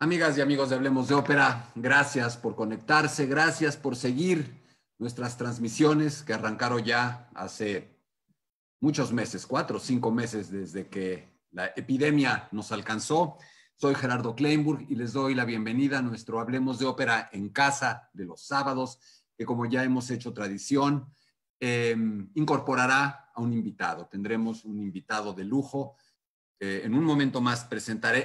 Amigas y amigos de Hablemos de Ópera, gracias por conectarse, gracias por seguir nuestras transmisiones que arrancaron ya hace muchos meses, 4 o 5 meses desde que la epidemia nos alcanzó. Soy Gerardo Kleinburg y les doy la bienvenida a nuestro Hablemos de Ópera en casa de los sábados, que como ya hemos hecho tradición, incorporará a un invitado. Tendremos un invitado de lujo. En un momento más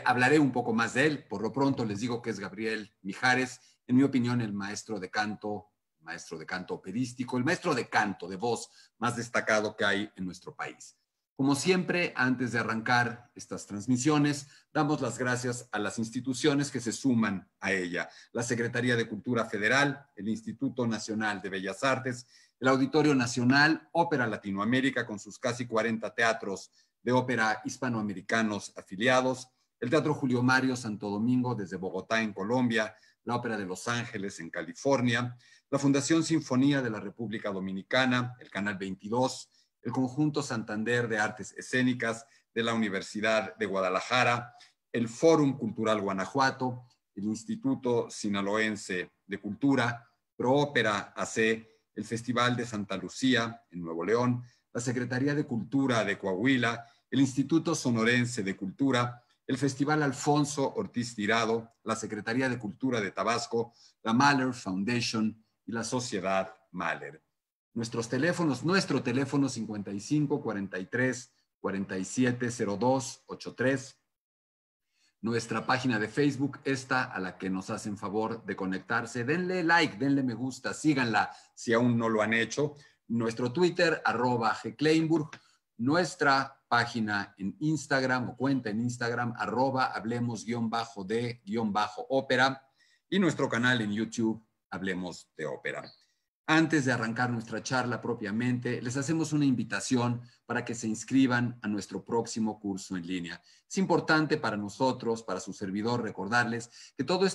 hablaré un poco más de él. Por lo pronto les digo que es Gabriel Mijares, en mi opinión, el maestro de canto operístico, el maestro de canto, de voz más destacado que hay en nuestro país. Como siempre, antes de arrancar estas transmisiones, damos las gracias a las instituciones que se suman a ella. La Secretaría de Cultura Federal, el Instituto Nacional de Bellas Artes, el Auditorio Nacional, Ópera Latinoamérica con sus casi 40 teatros de ópera hispanoamericanos afiliados, el Teatro Julio Mario Santo Domingo desde Bogotá en Colombia, la Ópera de Los Ángeles en California, la Fundación Sinfonía de la República Dominicana, el Canal 22, el Conjunto Santander de Artes Escénicas de la Universidad de Guadalajara, el Fórum Cultural Guanajuato, el Instituto Sinaloense de Cultura, ProÓpera AC, el Festival de Santa Lucía en Nuevo León, la Secretaría de Cultura de Coahuila, el Instituto Sonorense de Cultura, el Festival Alfonso Ortiz Tirado, la Secretaría de Cultura de Tabasco, la Mahler Foundation y la Sociedad Mahler. Nuestro teléfono 55 43 47 02 83. Nuestra página de Facebook, esta a la que nos hacen favor de conectarse. Denle like, denle me gusta, síganla si aún no lo han hecho. Nuestro Twitter, @gkleinburg. Nuestra página en Instagram o cuenta en Instagram, @hablemos_de_ópera. Y nuestro canal en YouTube, Hablemos de Ópera. Antes de arrancar nuestra charla propiamente, les hacemos una invitación para que se inscriban a nuestro próximo curso en línea. Es importante para nosotros, para su servidor, recordarles que todo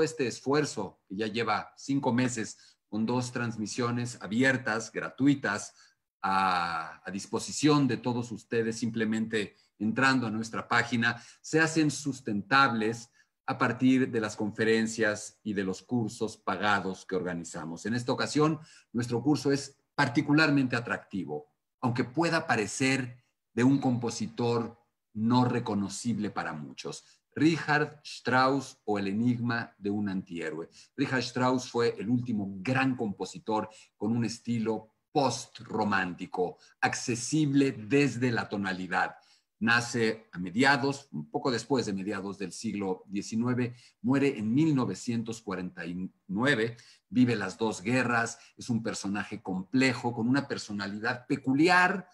este esfuerzo, que ya lleva 5 meses con 2 transmisiones abiertas, gratuitas, a disposición de todos ustedes, simplemente entrando a nuestra página, se hacen sustentables a partir de las conferencias y de los cursos pagados que organizamos. En esta ocasión, nuestro curso es particularmente atractivo, aunque pueda parecer de un compositor no reconocible para muchos. Richard Strauss o el enigma de un antihéroe. Richard Strauss fue el último gran compositor con un estilo post-romántico, accesible desde la tonalidad. Nace a mediados, un poco después de mediados del siglo XIX, muere en 1949, vive las 2 guerras, es un personaje complejo, con una personalidad peculiar,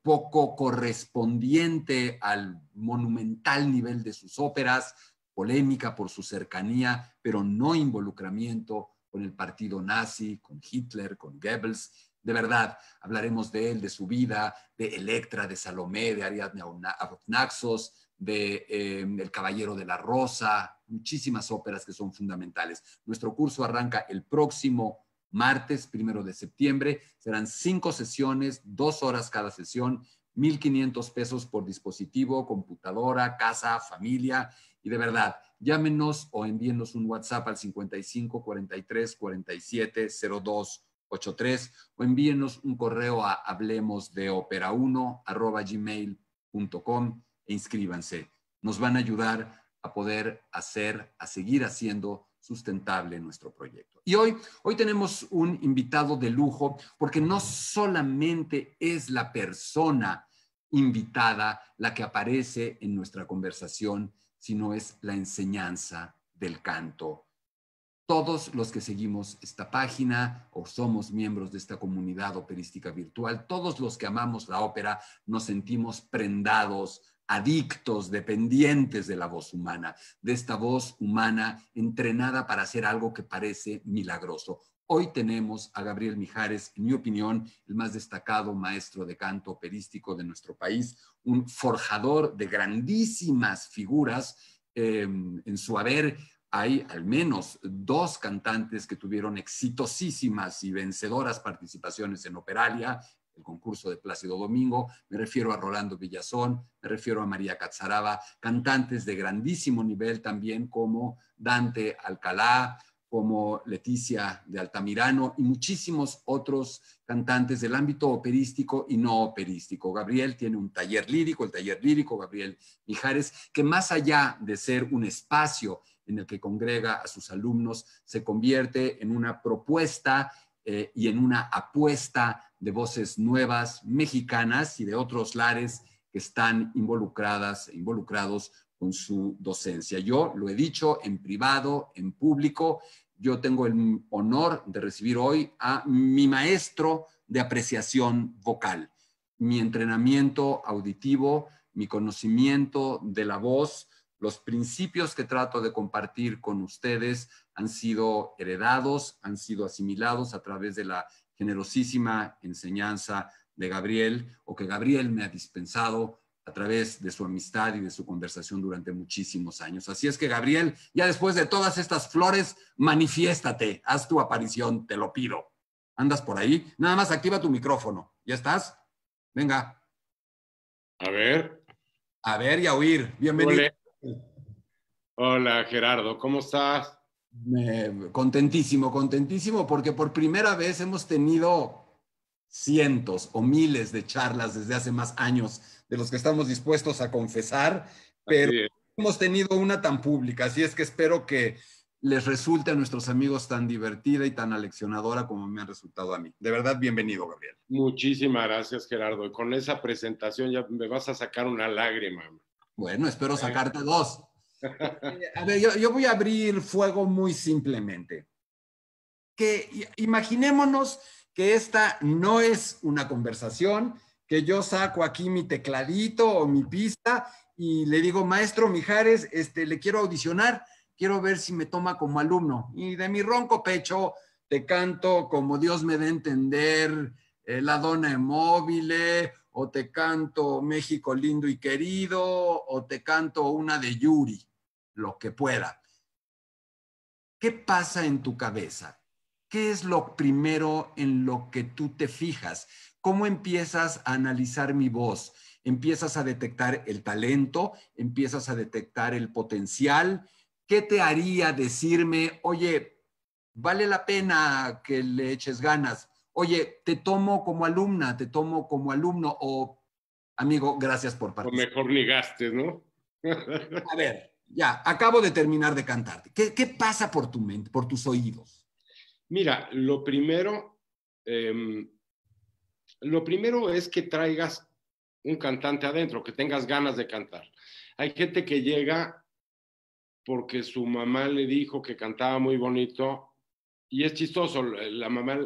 poco correspondiente al monumental nivel de sus óperas, polémica por su cercanía, pero no involucramiento con el partido nazi, con Hitler, con Goebbels. De verdad, hablaremos de él, de su vida, de Electra, de Salomé, de Ariadne Naxos, de El Caballero de la Rosa, muchísimas óperas que son fundamentales. Nuestro curso arranca el próximo martes, 1 de septiembre. Serán 5 sesiones, 2 horas cada sesión, 1,500 pesos por dispositivo, computadora, casa, familia. Y de verdad, llámenos o envíenos un WhatsApp al 55 43 47 02 83 o envíenos un correo a hablemosdeopera1@gmail.com e inscríbanse. Nos van a ayudar a poder a seguir haciendo sustentable nuestro proyecto. Y hoy tenemos un invitado de lujo porque no solamente es la persona invitada la que aparece en nuestra conversación, sino es la enseñanza del canto. Todos los que seguimos esta página o somos miembros de esta comunidad operística virtual, todos los que amamos la ópera, nos sentimos prendados, adictos, dependientes de la voz humana, de esta voz humana entrenada para hacer algo que parece milagroso. Hoy tenemos a Gabriel Mijares, en mi opinión, el más destacado maestro de canto operístico de nuestro país, un forjador de grandísimas figuras. En su haber hay al menos 2 cantantes que tuvieron exitosísimas y vencedoras participaciones en Operalia, el concurso de Plácido Domingo, me refiero a Rolando Villazón, me refiero a María Catzaraba, cantantes de grandísimo nivel también como Dante Alcalá, como Leticia de Altamirano y muchísimos otros cantantes del ámbito operístico y no operístico. Gabriel tiene un taller lírico, el taller lírico Gabriel Mijares, que más allá de ser un espacio en el que congrega a sus alumnos, se convierte en una propuesta y en una apuesta de voces nuevas mexicanas y de otros lares que están involucrados con su docencia. Yo lo he dicho en privado, en público, yo tengo el honor de recibir hoy a mi maestro de apreciación vocal, mi entrenamiento auditivo, mi conocimiento de la voz, los principios que trato de compartir con ustedes han sido heredados, han sido asimilados a través de la generosísima enseñanza de Gabriel, o que Gabriel me ha dispensado a través de su amistad y de su conversación durante muchísimos años. Así es que, Gabriel, ya después de todas estas flores, manifiéstate, haz tu aparición, te lo pido. ¿Andas por ahí? Nada más activa tu micrófono. ¿Ya estás? Venga. A ver. A ver y a oír. Bienvenido. Hola. Hola, Gerardo, ¿cómo estás? Contentísimo, porque por primera vez hemos tenido cientos o miles de charlas desde hace más años de los que estamos dispuestos a confesar, pero hemos tenido una tan pública, así es que espero que les resulte a nuestros amigos tan divertida y tan aleccionadora como me han resultado a mí. De verdad, bienvenido, Gabriel. Muchísimas gracias, Gerardo. Con esa presentación ya me vas a sacar una lágrima. Bueno, espero sacarte dos. A ver, yo voy a abrir fuego muy simplemente. Que imaginémonos que esta no es una conversación, que yo saco aquí mi tecladito o mi pista y le digo, maestro Mijares, le quiero audicionar, quiero ver si me toma como alumno. Y de mi ronco pecho te canto como Dios me dé a entender, La Donna è Mobile, o te canto México lindo y querido, o te canto una de Yuri, lo que pueda. ¿Qué pasa en tu cabeza? ¿Qué es lo primero en lo que tú te fijas? ¿Cómo empiezas a analizar mi voz? ¿Empiezas a detectar el talento? ¿Empiezas a detectar el potencial? ¿Qué te haría decirme, oye, vale la pena que le eches ganas? Oye, te tomo como alumna, te tomo como alumno, o amigo, gracias por participar. O mejor ni gastes, ¿no? A ver, ya, acabo de terminar de cantarte. ¿Qué pasa por tu mente, por tus oídos? Mira, lo primero es que traigas un cantante adentro, que tengas ganas de cantar. Hay gente que llega porque su mamá le dijo que cantaba muy bonito y es chistoso, la mamá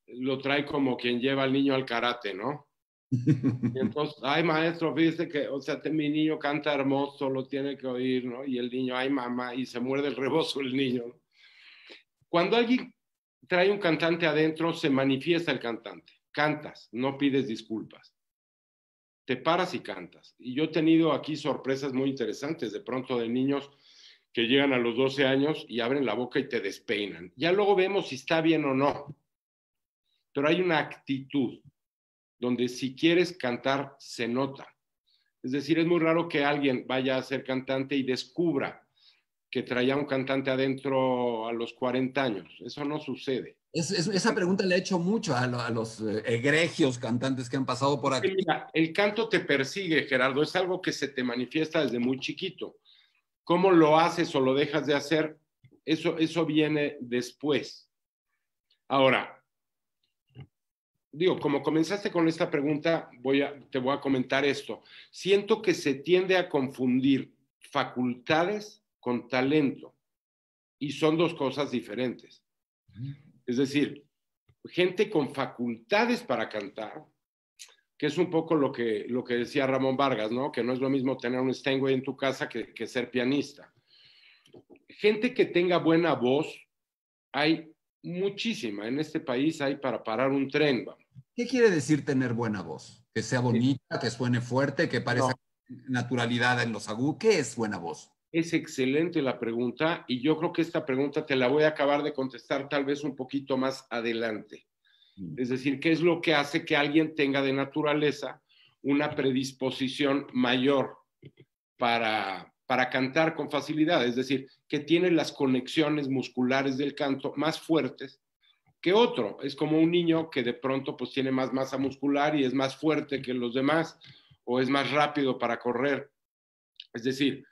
lo trae como quien lleva al niño al karate, ¿no? Y entonces, ay maestro, fíjese que, o sea, mi niño canta hermoso, lo tiene que oír, ¿no? Y el niño, ay mamá, y se muerde el rebozo el niño, ¿no? Cuando alguien trae un cantante adentro, se manifiesta el cantante. Cantas, no pides disculpas. Te paras y cantas. Y yo he tenido aquí sorpresas muy interesantes, de pronto de niños que llegan a los 12 años y abren la boca y te despeinan. Ya luego vemos si está bien o no. Pero hay una actitud donde si quieres cantar, se nota. Es decir, es muy raro que alguien vaya a ser cantante y descubra que traía un cantante adentro a los 40 años. Eso no sucede. Esa pregunta le he hecho mucho a los egregios cantantes que han pasado por aquí. Mira, el canto te persigue, Gerardo. Es algo que se te manifiesta desde muy chiquito. ¿Cómo lo haces o lo dejas de hacer? Eso viene después. Ahora, digo, como comenzaste con esta pregunta, te voy a comentar esto. Siento que se tiende a confundir facultades con talento y son dos cosas diferentes. Es decir, gente con facultades para cantar, que es un poco lo que decía Ramón Vargas, ¿no? Que no es lo mismo tener un Steinway en tu casa que ser pianista. Gente que tenga buena voz, hay muchísima. En este país hay para parar un tren. ¿Va? ¿Qué quiere decir tener buena voz? Que sea bonita, que suene fuerte, que parezca naturalidad en los agudos. ¿Qué es buena voz? Es excelente la pregunta y yo creo que esta pregunta te la voy a acabar de contestar tal vez un poquito más adelante. Es decir, ¿qué es lo que hace que alguien tenga de naturaleza una predisposición mayor para cantar con facilidad? Es decir, que tiene las conexiones musculares del canto más fuertes que otro. Es como un niño que de pronto pues tiene más masa muscular y es más fuerte que los demás o es más rápido para correr. Es decir,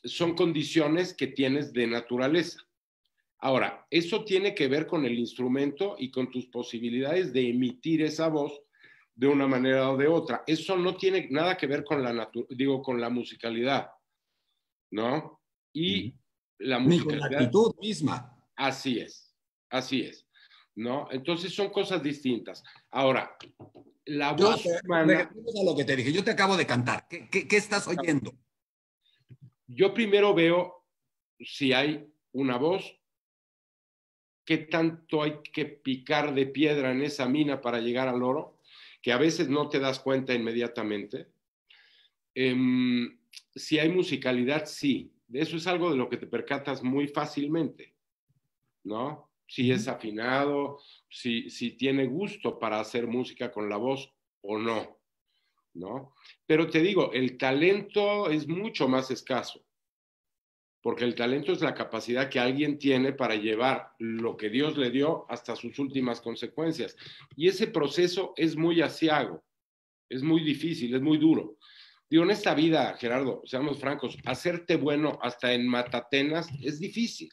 son condiciones que tienes de naturaleza. Ahora, eso tiene que ver con el instrumento y con tus posibilidades de emitir esa voz de una manera o de otra. Eso no tiene nada que ver con con la musicalidad, ¿no? Y la Ni con la musicalidad, actitud misma. así es, ¿no? Entonces son cosas distintas. Ahora, la Yo voz humana, regresemos a lo que te dije. Yo te acabo de cantar. ¿Qué estás oyendo? yo primero veo si hay una voz, qué tanto hay que picar de piedra en esa mina para llegar al oro, que a veces no te das cuenta inmediatamente. Si hay musicalidad, sí. Eso es algo de lo que te percatas muy fácilmente, ¿no? Si es afinado, si tiene gusto para hacer música con la voz o no, ¿no? Pero te digo, el talento es mucho más escaso, porque el talento es la capacidad que alguien tiene para llevar lo que Dios le dio hasta sus últimas consecuencias. Y ese proceso es muy aciago, es muy difícil, es muy duro. Digo, en esta vida, Gerardo, seamos francos, hacerte bueno hasta en matatenas es difícil.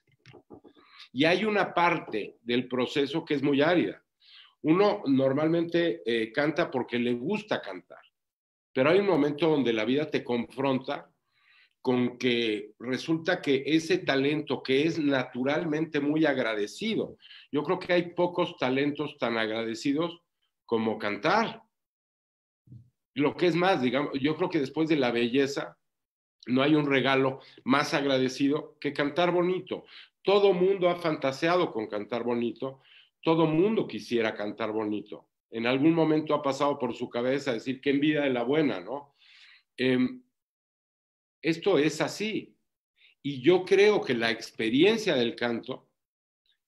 Y hay una parte del proceso que es muy árida. Uno normalmente canta porque le gusta cantar, pero hay un momento donde la vida te confronta con que resulta que ese talento que es naturalmente muy agradecido, yo creo que hay pocos talentos tan agradecidos como cantar. Lo que es más, digamos, yo creo que después de la belleza no hay un regalo más agradecido que cantar bonito. Todo mundo ha fantaseado con cantar bonito, todo mundo quisiera cantar bonito. En algún momento ha pasado por su cabeza decir qué envidia de la buena, ¿no? Esto es así. Y yo creo que la experiencia del canto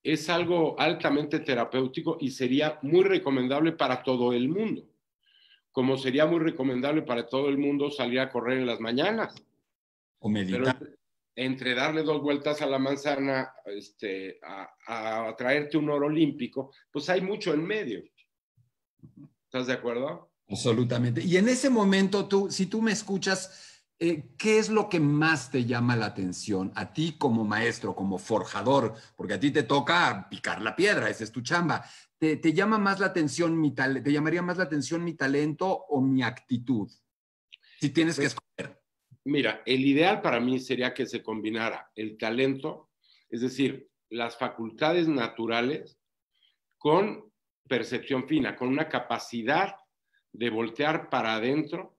es algo altamente terapéutico y sería muy recomendable para todo el mundo, como sería muy recomendable para todo el mundo salir a correr en las mañanas. O Pero meditar. entre darle 2 vueltas a la manzana, a traerte un oro olímpico, pues hay mucho en medio. ¿Estás de acuerdo? Absolutamente. Y en ese momento, si tú me escuchas, ¿qué es lo que más te llama la atención a ti como maestro, como forjador? Porque a ti te toca picar la piedra, esa es tu chamba. ¿Te llama más la atención te llamaría más la atención mi talento o mi actitud? Si tienes que Pues, escoger. mira, el ideal para mí sería que se combinara el talento, es decir, las facultades naturales con percepción fina, con una capacidad de voltear para adentro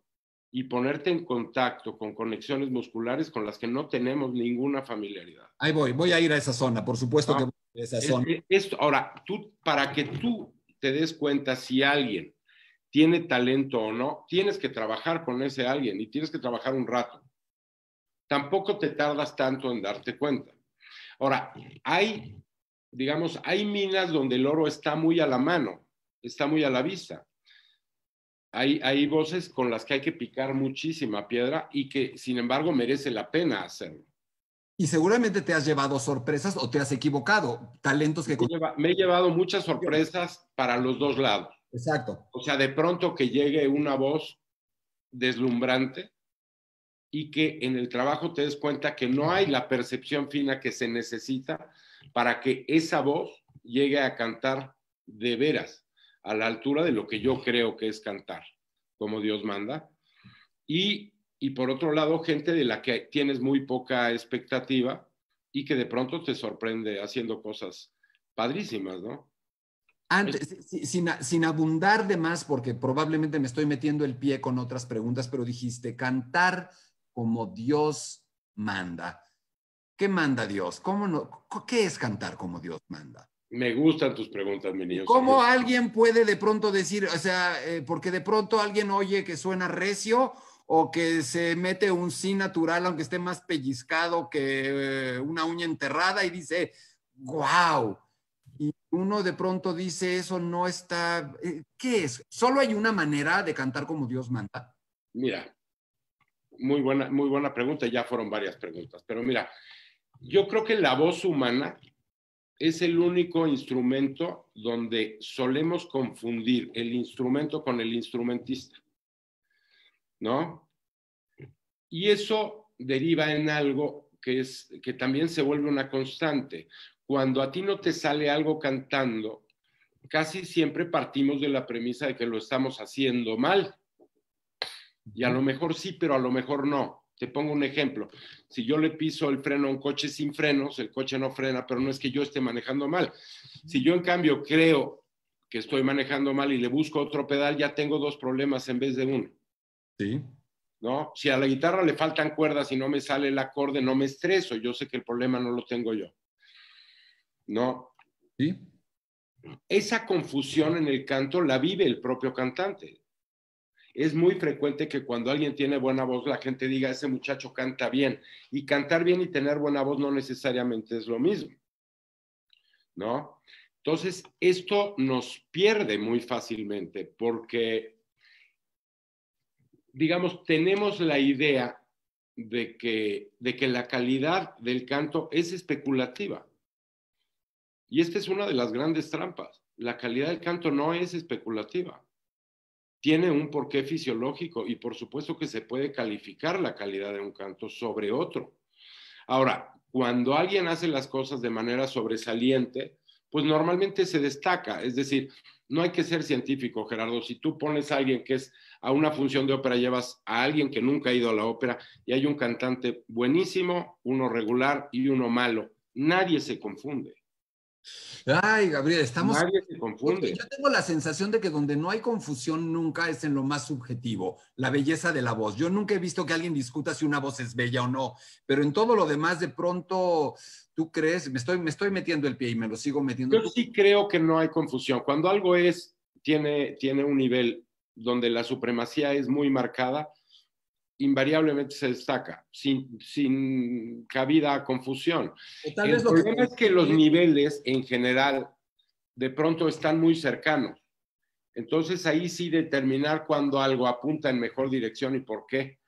y ponerte en contacto con conexiones musculares con las que no tenemos ninguna familiaridad. Ahí voy a ir a esa zona, por supuesto que ¿No? voy a ir a esa zona. Ahora, para que tú te des cuenta si alguien tiene talento o no, tienes que trabajar con ese alguien y tienes que trabajar un rato. Tampoco te tardas tanto en darte cuenta. Ahora, hay minas donde el oro está muy a la mano, está muy a la vista. Hay voces con las que hay que picar muchísima piedra y que, sin embargo, merece la pena hacerlo. Y seguramente te has llevado sorpresas o te has equivocado. Talentos que... Me he llevado muchas sorpresas para los dos lados. Exacto. O sea, de pronto que llegue una voz deslumbrante y que en el trabajo te des cuenta que no hay la percepción fina que se necesita para que esa voz llegue a cantar de veras, a la altura de lo que yo creo que es cantar, como Dios manda. Y por otro lado, gente de la que tienes muy poca expectativa y que de pronto te sorprende haciendo cosas padrísimas, ¿no? Antes, sin abundar de más, porque probablemente me estoy metiendo el pie con otras preguntas, pero dijiste cantar como Dios manda. ¿Qué manda Dios? ¿Cómo no? ¿Qué es cantar como Dios manda? Me gustan tus preguntas, mi niño. ¿Cómo alguien puede de pronto decir, o sea, porque de pronto alguien oye que suena recio o que se mete un sí natural, aunque esté más pellizcado que una uña enterrada y dice, wow. uno de pronto dice eso no está, ¿qué es? ¿Solo hay una manera de cantar como Dios manda? Mira, muy buena pregunta, ya fueron varias preguntas, pero mira, yo creo que la voz humana es el único instrumento donde solemos confundir el instrumento con el instrumentista, ¿no? Y eso deriva en algo que también se vuelve una constante. Cuando a ti no te sale algo cantando, casi siempre partimos de la premisa de que lo estamos haciendo mal. Y a lo mejor sí, pero a lo mejor no. Te pongo un ejemplo. Si yo le piso el freno a un coche sin frenos, el coche no frena, pero no es que yo esté manejando mal. Si yo en cambio creo que estoy manejando mal y le busco otro pedal, ya tengo dos problemas en vez de uno. Sí. ¿No? Si a la guitarra le faltan cuerdas y no me sale el acorde, no me estreso. Yo sé que el problema no lo tengo yo. ¿No? Sí. Esa confusión en el canto la vive el propio cantante. Es muy frecuente que cuando alguien tiene buena voz, la gente diga, ese muchacho canta bien. Y cantar bien y tener buena voz no necesariamente es lo mismo, ¿no? Entonces, esto nos pierde muy fácilmente porque, digamos, tenemos la idea de que la calidad del canto es especulativa. Y esta es una de las grandes trampas. La calidad del canto no es especulativa. Tiene un porqué fisiológico y por supuesto que se puede calificar la calidad de un canto sobre otro. Ahora, cuando alguien hace las cosas de manera sobresaliente, pues normalmente se destaca. Es decir, no hay que ser científico, Gerardo. Si tú pones a alguien que es a una función de ópera, llevas a alguien que nunca ha ido a la ópera y hay un cantante buenísimo, uno regular y uno malo. Nadie se confunde. Ay, Gabriel, estamos... Nadie se confunde. Yo tengo la sensación de que donde no hay confusión nunca es en lo más subjetivo, la belleza de la voz. Yo nunca he visto que alguien discuta si una voz es bella o no, pero en todo lo demás de pronto, ¿tú crees? Me estoy metiendo el pie y me lo sigo metiendo. Yo sí creo que no hay confusión. Cuando algo tiene un nivel donde la supremacía es muy marcada, invariablemente se destaca, sin cabida a confusión. O tal El vez lo que problema es que los niveles en general de pronto están muy cercanos. Entonces ahí sí determinar cuando algo apunta en mejor dirección y por qué.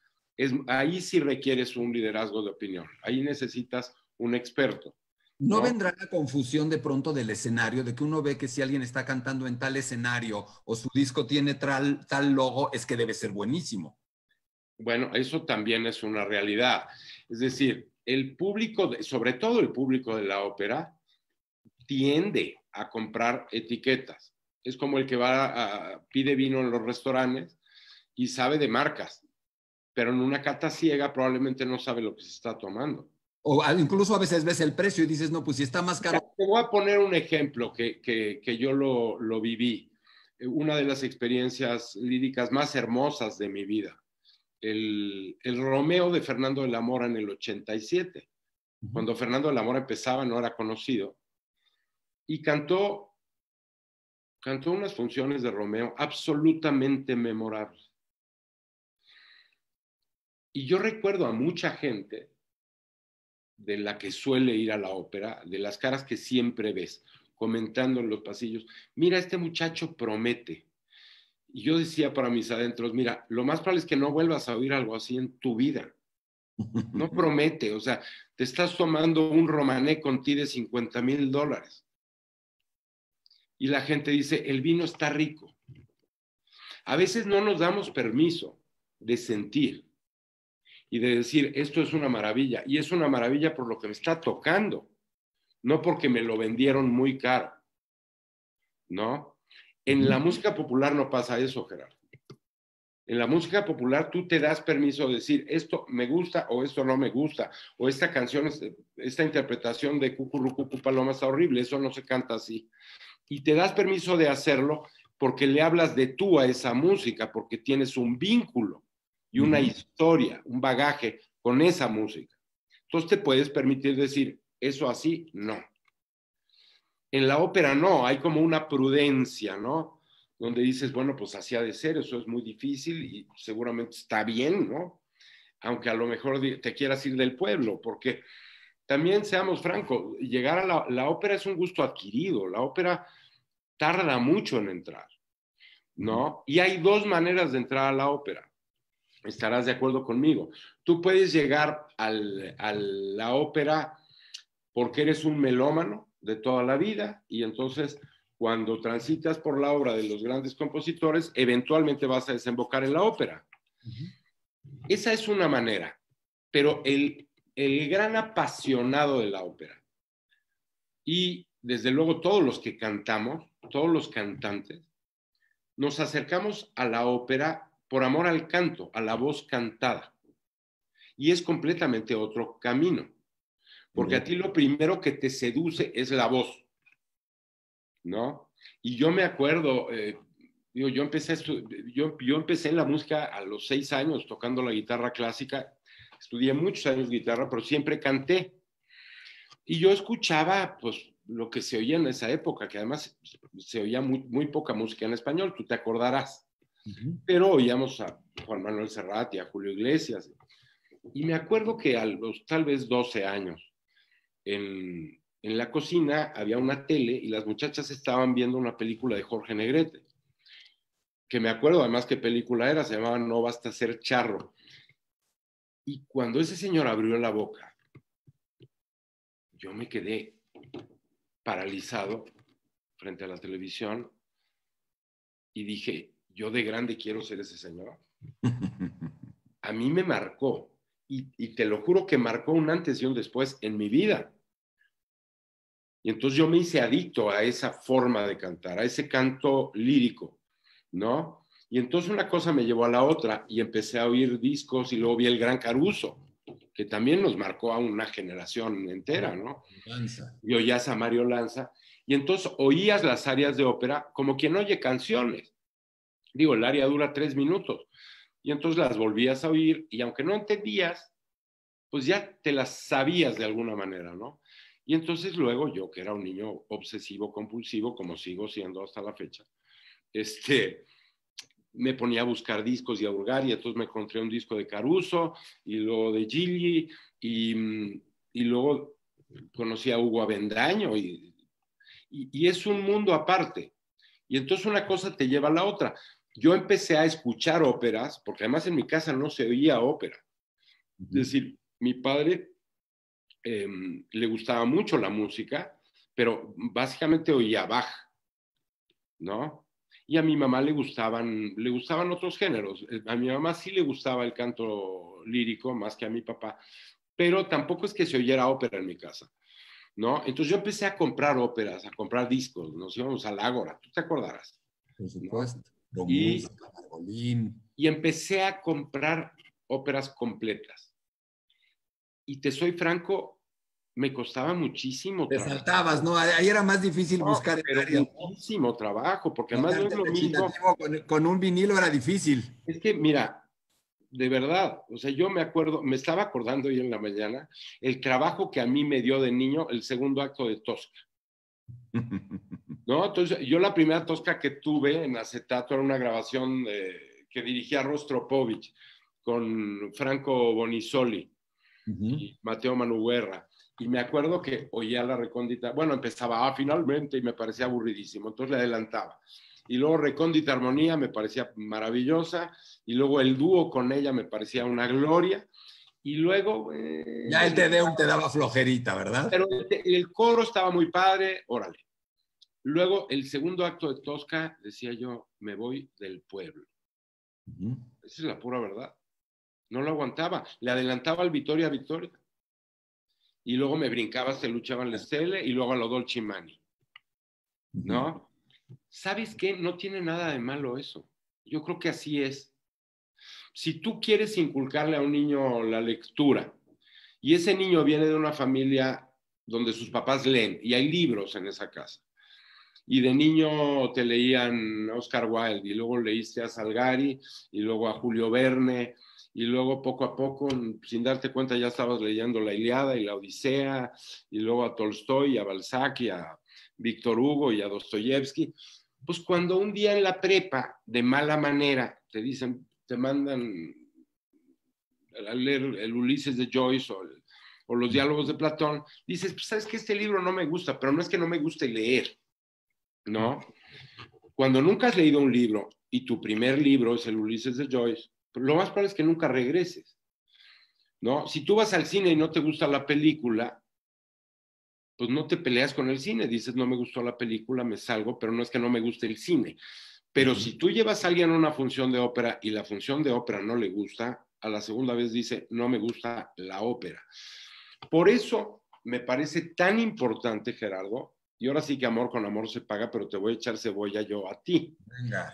Ahí sí requieres un liderazgo de opinión. Ahí necesitas un experto. ¿No ¿No? vendrá la confusión de pronto del escenario, de que uno ve que si alguien está cantando en tal escenario o su disco tiene tal logo, es que debe ser buenísimo? Bueno, eso también es una realidad. Es decir, el público, sobre todo el público de la ópera, tiende a comprar etiquetas. Es como el que pide vino en los restaurantes y sabe de marcas, pero en una cata ciega probablemente no sabe lo que se está tomando. O incluso a veces ves el precio y dices, no, pues si está más caro. Te voy a poner un ejemplo que yo lo viví. Una de las experiencias líricas más hermosas de mi vida. El Romeo de Fernando de la Mora en el 87. Cuando Fernando de la Mora empezaba, no era conocido. Y cantó unas funciones de Romeo absolutamente memorables. Y yo recuerdo a mucha gente de la que suele ir a la ópera, de las caras que siempre ves, comentando en los pasillos, mira, este muchacho promete. Y yo decía para mis adentros, mira, lo más probable es que no vuelvas a oír algo así en tu vida. No promete, o sea, te estás tomando un romané con ti de $50,000. Y la gente dice, el vino está rico. A veces no nos damos permiso de sentir y de decir, esto es una maravilla. Y es una maravilla por lo que me está tocando, no porque me lo vendieron muy caro, ¿no? En la música popular no pasa eso, Gerardo. En la música popular tú te das permiso de decir, esto me gusta o esto no me gusta, o esta canción, esta interpretación de Cucurrucucu Paloma está horrible, eso no se canta así. Y te das permiso de hacerlo porque le hablas de tú a esa música, porque tienes un vínculo y una historia, un bagaje con esa música. Entonces te puedes permitir decir, eso así, no. En la ópera no, hay como una prudencia, ¿no? Donde dices, bueno, pues así ha de ser, eso es muy difícil y seguramente está bien, ¿no? Aunque a lo mejor te quieras ir del pueblo, porque también seamos francos, llegar a la ópera es un gusto adquirido, la ópera tarda mucho en entrar, ¿no? Y hay dos maneras de entrar a la ópera. Estarás de acuerdo conmigo. Tú puedes llegar a la ópera porque eres un melómano de toda la vida y entonces cuando transitas por la obra de los grandes compositores, eventualmente vas a desembocar en la ópera. Esa es una manera, pero el gran apasionado de la ópera y desde luego todos los que cantamos, todos los cantantes, nos acercamos a la ópera por amor al canto, a la voz cantada. Y es completamente otro camino, porque a ti lo primero que te seduce es la voz, ¿no? Y yo me acuerdo, yo empecé en la música a los 6 años tocando la guitarra clásica, estudié muchos años guitarra, pero siempre canté. Y yo escuchaba, pues, lo que se oía en esa época, que además se oía muy poca música en español, tú te acordarás. Pero oíamos a Juan Manuel Serrat y a Julio Iglesias. Y me acuerdo que a los tal vez 12 años, en la cocina había una tele y las muchachas estaban viendo una película de Jorge Negrete, que me acuerdo además qué película era, se llamaba No basta ser charro. Y cuando ese señor abrió la boca, yo me quedé paralizado frente a la televisión y dije, yo de grande quiero ser ese señor. A mí me marcó y te lo juro que marcó un antes y un después en mi vida. Y entonces yo me hice adicto a esa forma de cantar, a ese canto lírico, ¿no? Y entonces una cosa me llevó a la otra y empecé a oír discos y luego vi el Gran Caruso, que también nos marcó a una generación entera, ¿no? Lanza. Y oías a Mario Lanza y entonces oías las arias de ópera como quien oye canciones. Digo, el aria dura 3 minutos y entonces las volvías a oír y aunque no entendías, pues ya te las sabías de alguna manera, ¿no? Y entonces luego yo, que era un niño obsesivo compulsivo, como sigo siendo hasta la fecha, me ponía a buscar discos y a hurgar y entonces me encontré un disco de Caruso y luego de Gigli y luego conocí a Hugo Avendaño y es un mundo aparte. Y entonces una cosa te lleva a la otra. Yo empecé a escuchar óperas, porque además en mi casa no se oía ópera. Es decir, mi padre le gustaba mucho la música, pero básicamente oía Bach, ¿no? Y a mi mamá le gustaban otros géneros. A mi mamá sí le gustaba el canto lírico más que a mi papá, pero tampoco es que se oyera ópera en mi casa, ¿no? Entonces yo empecé a comprar óperas, a comprar discos, nos íbamos al Ágora, tú te acordarás, Por ¿no? supuesto. Don Y, Música, Margolín. y empecé a comprar óperas completas. Y te soy franco, me costaba muchísimo Te trabajo. saltabas, ¿no? Ahí era más difícil No, buscar el pero área, ¿no? muchísimo trabajo, porque además no es Bastante lo mismo. recitativo con un vinilo era difícil. Es que, mira, de verdad, o sea, yo me acuerdo, me estaba acordando hoy en la mañana, el trabajo que a mí me dio de niño el segundo acto de Tosca, ¿no? Entonces, yo la primera Tosca que tuve en acetato era una grabación que dirigía Rostropovich con Franco Bonisoli y Mateo Manuguerra. Y me acuerdo que oía la recóndita, bueno, empezaba finalmente y me parecía aburridísimo, entonces le adelantaba. Y luego Recóndita Armonía me parecía maravillosa, y luego el dúo con ella me parecía una gloria, y luego... Ya el Te Deum te daba flojerita, ¿verdad? pero el coro estaba muy padre, órale. Luego el segundo acto de Tosca, decía yo, me voy del pueblo. Esa es la pura verdad. No lo aguantaba, le adelantaba al Vittoria Vittoria. Y luego me brincaba hasta Luchaban la Stelle y luego a lo Dolce Mani, ¿no? ¿Sabes qué? No tiene nada de malo eso. Yo creo que así es. Si tú quieres inculcarle a un niño la lectura y ese niño viene de una familia donde sus papás leen y hay libros en esa casa y de niño te leían a Oscar Wilde y luego leíste a Salgari y luego a Julio Verne y luego poco a poco, sin darte cuenta, ya estabas leyendo la Ilíada y la Odisea y luego a Tolstoy y a Balzac y a Víctor Hugo y a Dostoyevsky. Pues cuando un día en la prepa, de mala manera, te dicen, te mandan a leer el Ulises de Joyce o los diálogos de Platón, dices, pues sabes que este libro no me gusta, pero no es que no me guste leer, ¿no? Cuando nunca has leído un libro y tu primer libro es el Ulises de Joyce, lo más probable es que nunca regreses, ¿no? Si tú vas al cine y no te gusta la película, pues no te peleas con el cine, dices, no me gustó la película, me salgo, pero no es que no me guste el cine. Pero si tú llevas a alguien a una función de ópera y la función de ópera no le gusta, a la segunda vez dice, no me gusta la ópera. Por eso me parece tan importante, Gerardo, y ahora sí que amor con amor se paga, pero te voy a echar cebolla yo a ti. Venga.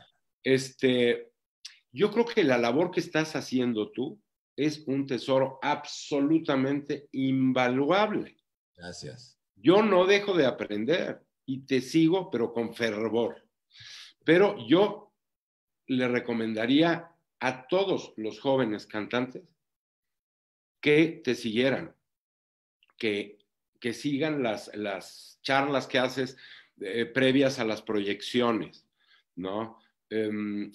Yo creo que la labor que estás haciendo tú es un tesoro absolutamente invaluable. Gracias. Yo no dejo de aprender y te sigo, pero con fervor. Pero yo le recomendaría a todos los jóvenes cantantes que te siguieran, que sigan las charlas que haces previas a las proyecciones, ¿no?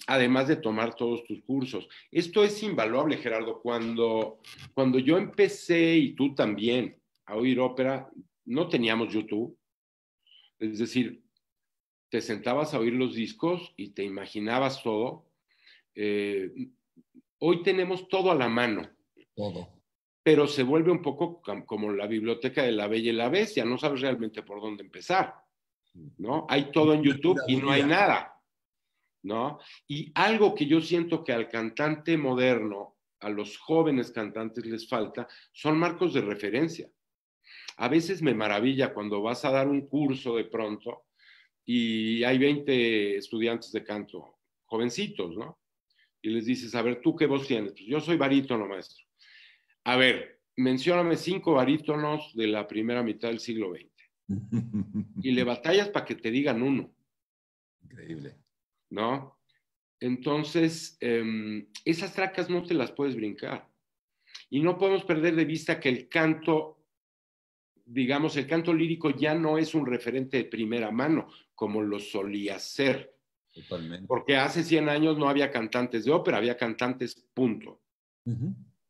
Además de tomar todos tus cursos. Esto es invaluable, Gerardo. Cuando yo empecé, y tú también, a oír ópera, no teníamos YouTube. Es decir, te sentabas a oír los discos y te imaginabas todo. Hoy tenemos todo a la mano. Todo. Pero se vuelve un poco como la biblioteca de La Bella y la Bestia, no sabes realmente por dónde empezar, ¿no? Hay todo en YouTube y no hay nada, ¿no? Y algo que yo siento que al cantante moderno, a los jóvenes cantantes les falta, son marcos de referencia. A veces me maravilla cuando vas a dar un curso de pronto y hay 20 estudiantes de canto, jovencitos, ¿no? Y les dices, a ver, ¿tú qué voz tienes? Pues yo soy barítono, maestro. A ver, mencióname 5 barítonos de la primera mitad del siglo XX. Y le batallas para que te digan uno. Increíble. ¿No? Entonces, esas tracas no te las puedes brincar. Y no podemos perder de vista que el canto, digamos, el canto lírico ya no es un referente de primera mano, como lo solía ser. Totalmente. Porque hace 100 años no había cantantes de ópera, había cantantes, punto.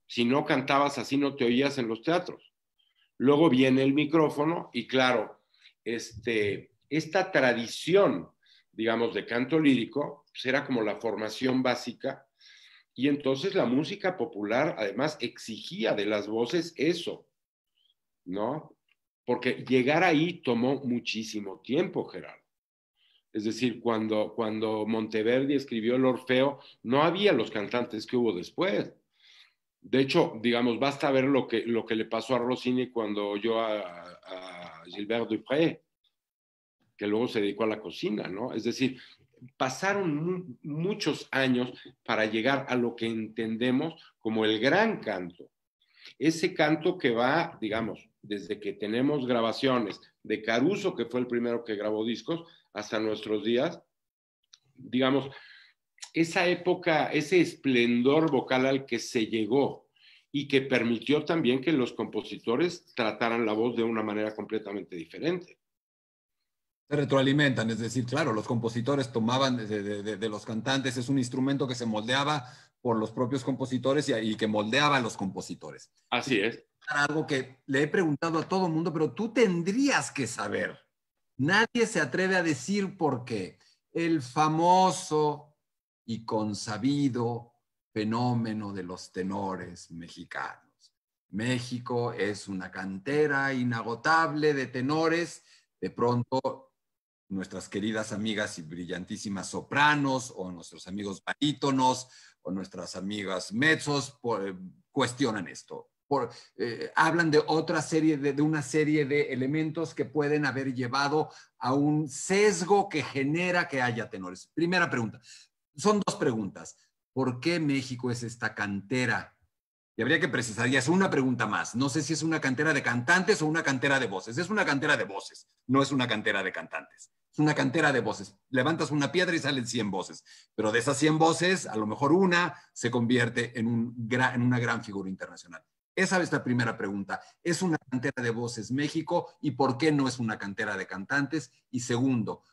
Si no cantabas así, no te oías en los teatros. Luego viene el micrófono y claro, esta tradición, digamos, de canto lírico, pues era como la formación básica y entonces la música popular además exigía de las voces eso, ¿no? Porque llegar ahí tomó muchísimo tiempo, Gerardo. Es decir, cuando Monteverdi escribió el Orfeo, no había los cantantes que hubo después. De hecho, digamos, basta ver lo que le pasó a Rossini cuando oyó a Gilbert Dupré, que luego se dedicó a la cocina, ¿no? Es decir, pasaron muchos años para llegar a lo que entendemos como el gran canto. Ese canto que va, digamos, desde que tenemos grabaciones de Caruso, que fue el primero que grabó discos, hasta nuestros días, digamos, esa época, ese esplendor vocal al que se llegó y que permitió también que los compositores trataran la voz de una manera completamente diferente. Se retroalimentan, es decir, claro, los compositores tomaban de los cantantes, es un instrumento que se moldeaba por los propios compositores y que moldeaba a los compositores. Así es. Algo que le he preguntado a todo el mundo, pero tú tendrías que saber. Nadie se atreve a decir por qué. El famoso y consabido fenómeno de los tenores mexicanos. México es una cantera inagotable de tenores. De pronto, nuestras queridas amigas y brillantísimas sopranos o nuestros amigos barítonos o nuestras amigas mezzos cuestionan esto. Hablan de otra serie, de una serie de elementos que pueden haber llevado a un sesgo que genera que haya tenores. Primera pregunta. Son dos preguntas. ¿Por qué México es esta cantera? Y habría que precisar, ya es una pregunta más. No sé si es una cantera de cantantes o una cantera de voces. Es una cantera de voces, no es una cantera de cantantes. Es una cantera de voces. Levantas una piedra y salen 100 voces. Pero de esas 100 voces, a lo mejor una se convierte en una gran figura internacional. Esa es la primera pregunta. ¿Es una cantera de voces México? ¿Y por qué no es una cantera de cantantes? Y segundo,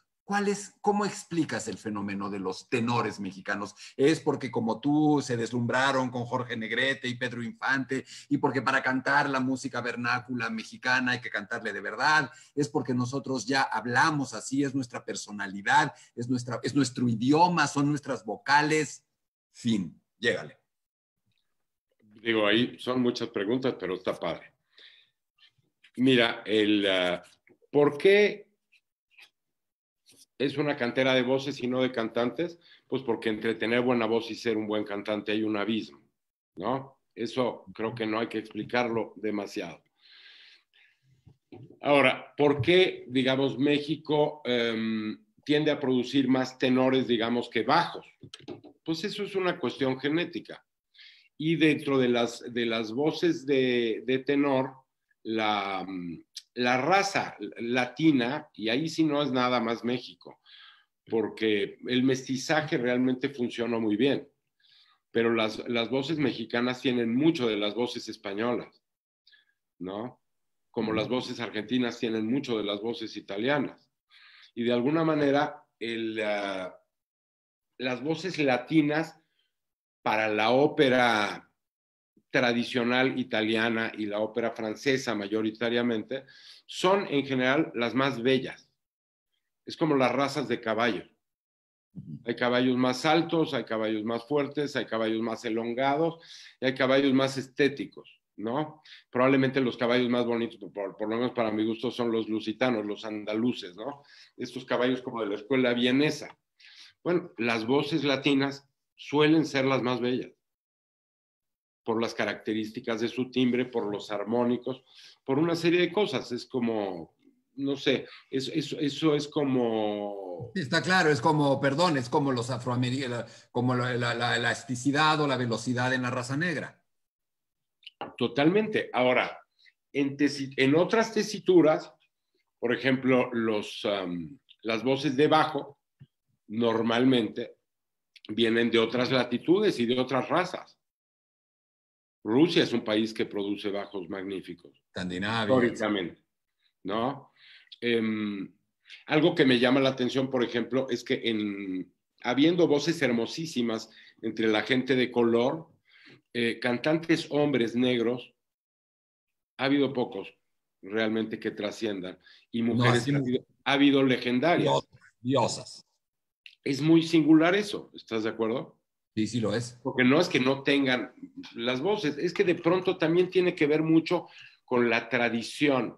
¿Cómo explicas el fenómeno de los tenores mexicanos? ¿Es porque como tú se deslumbraron con Jorge Negrete y Pedro Infante y porque para cantar la música vernácula mexicana hay que cantarle de verdad? ¿Es porque nosotros ya hablamos así, es nuestra personalidad, es nuestro idioma, son nuestras vocales? Fin, llégale. Digo, ahí son muchas preguntas, pero está padre. Mira, ¿por qué es una cantera de voces y no de cantantes? Pues porque entre tener buena voz y ser un buen cantante hay un abismo, ¿no? Eso creo que no hay que explicarlo demasiado. Ahora, ¿por qué, digamos, México tiende a producir más tenores, digamos, que bajos? Pues eso es una cuestión genética. Y dentro de las voces de tenor, la raza latina, y ahí sí no es nada más México, porque el mestizaje realmente funcionó muy bien, pero las voces mexicanas tienen mucho de las voces españolas, ¿no? Como las voces argentinas tienen mucho de las voces italianas. Y de alguna manera, las voces latinas para la ópera tradicional italiana y la ópera francesa mayoritariamente, son en general las más bellas. Es como las razas de caballos. Hay caballos más altos, hay caballos más fuertes, hay caballos más elongados y hay caballos más estéticos, ¿no? Probablemente los caballos más bonitos, por lo menos para mi gusto, son los lusitanos, los andaluces, ¿no? Estos caballos como de la escuela vienesa. Bueno, las voces latinas suelen ser las más bellas por las características de su timbre, por los armónicos, por una serie de cosas. Es como, no sé, eso es como... Sí, está claro, es como, perdón, es como los afroamericanos, como la elasticidad o la velocidad en la raza negra. Totalmente. Ahora, en otras tesituras, por ejemplo, las voces de bajo, normalmente vienen de otras latitudes y de otras razas. Rusia es un país que produce bajos magníficos, Escandinavia. históricamente, ¿no? Algo que me llama la atención, por ejemplo, es que habiendo voces hermosísimas entre la gente de color, cantantes hombres negros, ha habido pocos realmente que trasciendan, y No, mujeres así, ha habido legendarias. diosas. Es muy singular eso, ¿estás de acuerdo? Sí, sí lo es. Porque no es que no tengan las voces, es que de pronto también tiene que ver mucho con la tradición,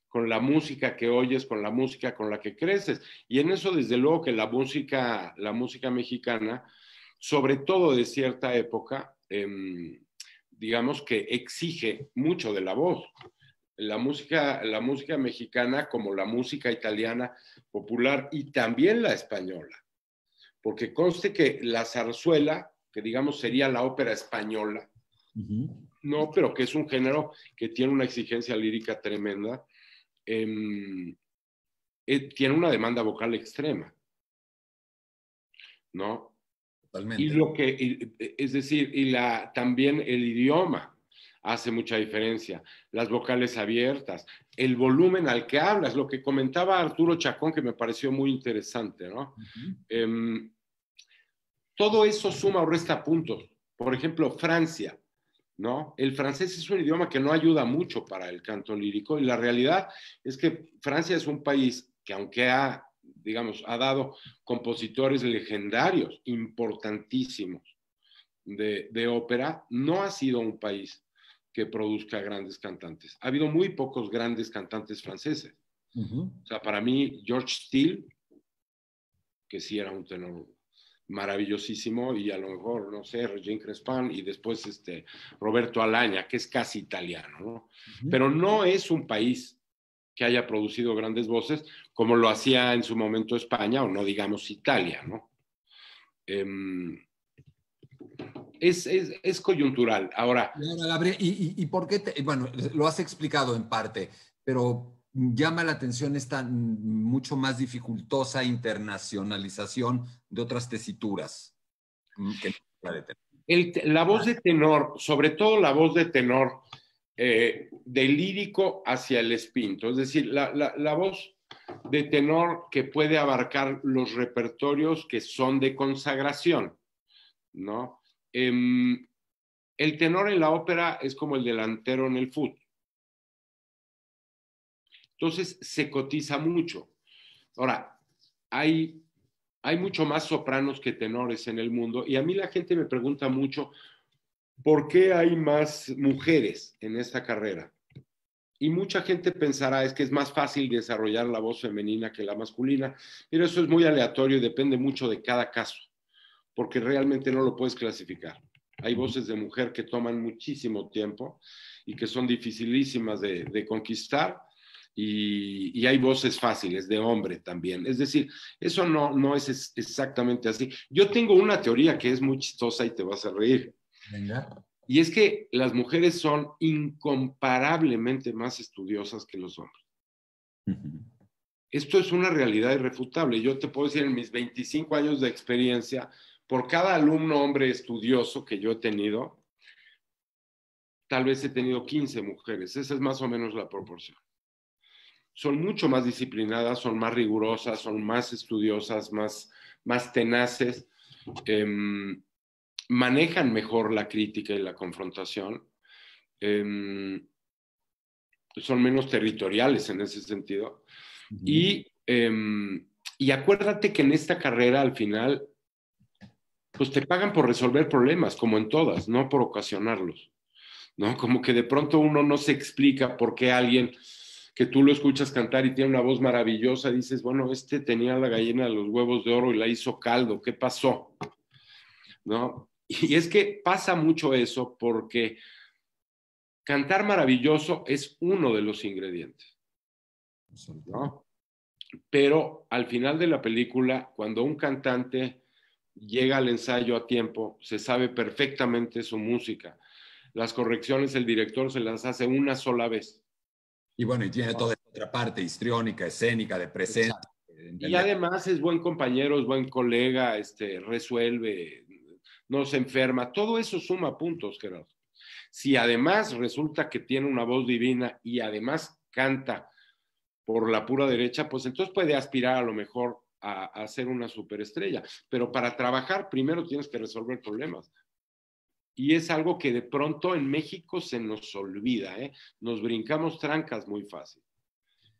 con la música que oyes, con la música con la que creces. Y en eso, desde luego que la música mexicana, sobre todo de cierta época, digamos que exige mucho de la voz. La música mexicana, como la música italiana popular y también la española, porque conste que la zarzuela, que digamos sería la ópera española, no, pero que es un género que tiene una exigencia lírica tremenda, tiene una demanda vocal extrema, ¿no? Totalmente. Es decir, también el idioma hace mucha diferencia, las vocales abiertas, el volumen al que hablas, lo que comentaba Arturo Chacón, que me pareció muy interesante, ¿no? Todo eso suma o resta puntos. Por ejemplo, Francia, ¿no? El francés es un idioma que no ayuda mucho para el canto lírico, y la realidad es que Francia es un país que, aunque digamos, ha dado compositores legendarios, importantísimos de ópera, no ha sido un país que produzca grandes cantantes. Ha habido muy pocos grandes cantantes franceses. O sea, para mí, George Steele, que sí era un tenor maravillosísimo, y a lo mejor, no sé, Regine Crespin, y después Roberto Alaña, que es casi italiano, ¿no? Pero no es un país que haya producido grandes voces como lo hacía en su momento España, o no digamos Italia, ¿no? Es coyuntural. Ahora, Gabriel, ¿y por qué? Bueno, lo has explicado en parte, pero llama la atención esta mucho más dificultosa internacionalización de otras tesituras que la de la voz de tenor, sobre todo la voz de tenor, del lírico hacia el espinto, es decir, la voz de tenor que puede abarcar los repertorios que son de consagración, ¿no? El tenor en la ópera es como el delantero en el fútbol. Entonces se cotiza mucho. Ahora, hay mucho más sopranos que tenores en el mundo y a mí la gente me pregunta mucho por qué hay más mujeres en esta carrera. Y mucha gente pensará es que es más fácil desarrollar la voz femenina que la masculina, pero eso es muy aleatorio y depende mucho de cada caso, porque realmente no lo puedes clasificar. Hay voces de mujer que toman muchísimo tiempo y que son dificilísimas de conquistar, y hay voces fáciles de hombre también. Es decir, eso no es exactamente así. Yo tengo una teoría que es muy chistosa y te vas a reír. Venga. Y es que las mujeres son incomparablemente más estudiosas que los hombres. Esto es una realidad irrefutable. Yo te puedo decir en mis 25 años de experiencia, por cada alumno hombre estudioso que yo he tenido, tal vez he tenido 15 mujeres. Esa es más o menos la proporción. Son mucho más disciplinadas, son más rigurosas, son más estudiosas, más tenaces, manejan mejor la crítica y la confrontación, son menos territoriales en ese sentido. Y acuérdate que en esta carrera al final, pues te pagan por resolver problemas, como en todas, no por ocasionarlos, ¿no? Como que de pronto uno no se explica por qué alguien que tú lo escuchas cantar y tiene una voz maravillosa, dices, bueno, este tenía la gallina de los huevos de oro y la hizo caldo, ¿qué pasó? ¿No? Y es que pasa mucho eso porque cantar maravilloso es uno de los ingredientes, ¿no? Pero al final de la película, cuando un cantante llega al ensayo a tiempo, se sabe perfectamente su música. Las correcciones el director se las hace una sola vez. Y bueno, y tiene toda esta otra parte histriónica, escénica, de presencia. Exacto. Y además es buen compañero, es buen colega, resuelve, no se enferma. Todo eso suma puntos, Gerardo. Si además resulta que tiene una voz divina y además canta por la pura derecha, pues entonces puede aspirar a lo mejor a ser una superestrella. Pero para trabajar primero tienes que resolver problemas. Y es algo que de pronto en México se nos olvida, ¿eh? Nos brincamos trancas muy fácil,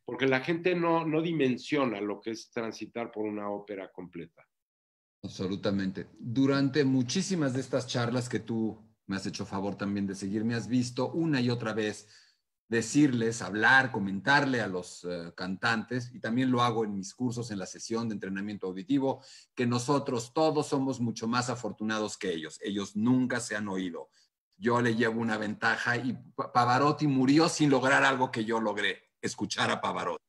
porque la gente no dimensiona lo que es transitar por una ópera completa. Absolutamente. Durante muchísimas de estas charlas que tú me has hecho favor también de seguir, me has visto una y otra vez decirles, hablar, comentarle a los cantantes, y también lo hago en mis cursos en la sesión de entrenamiento auditivo, que nosotros todos somos mucho más afortunados que ellos. Ellos nunca se han oído. Yo le llevo una ventaja y Pavarotti murió sin lograr algo que yo logré, escuchar a Pavarotti.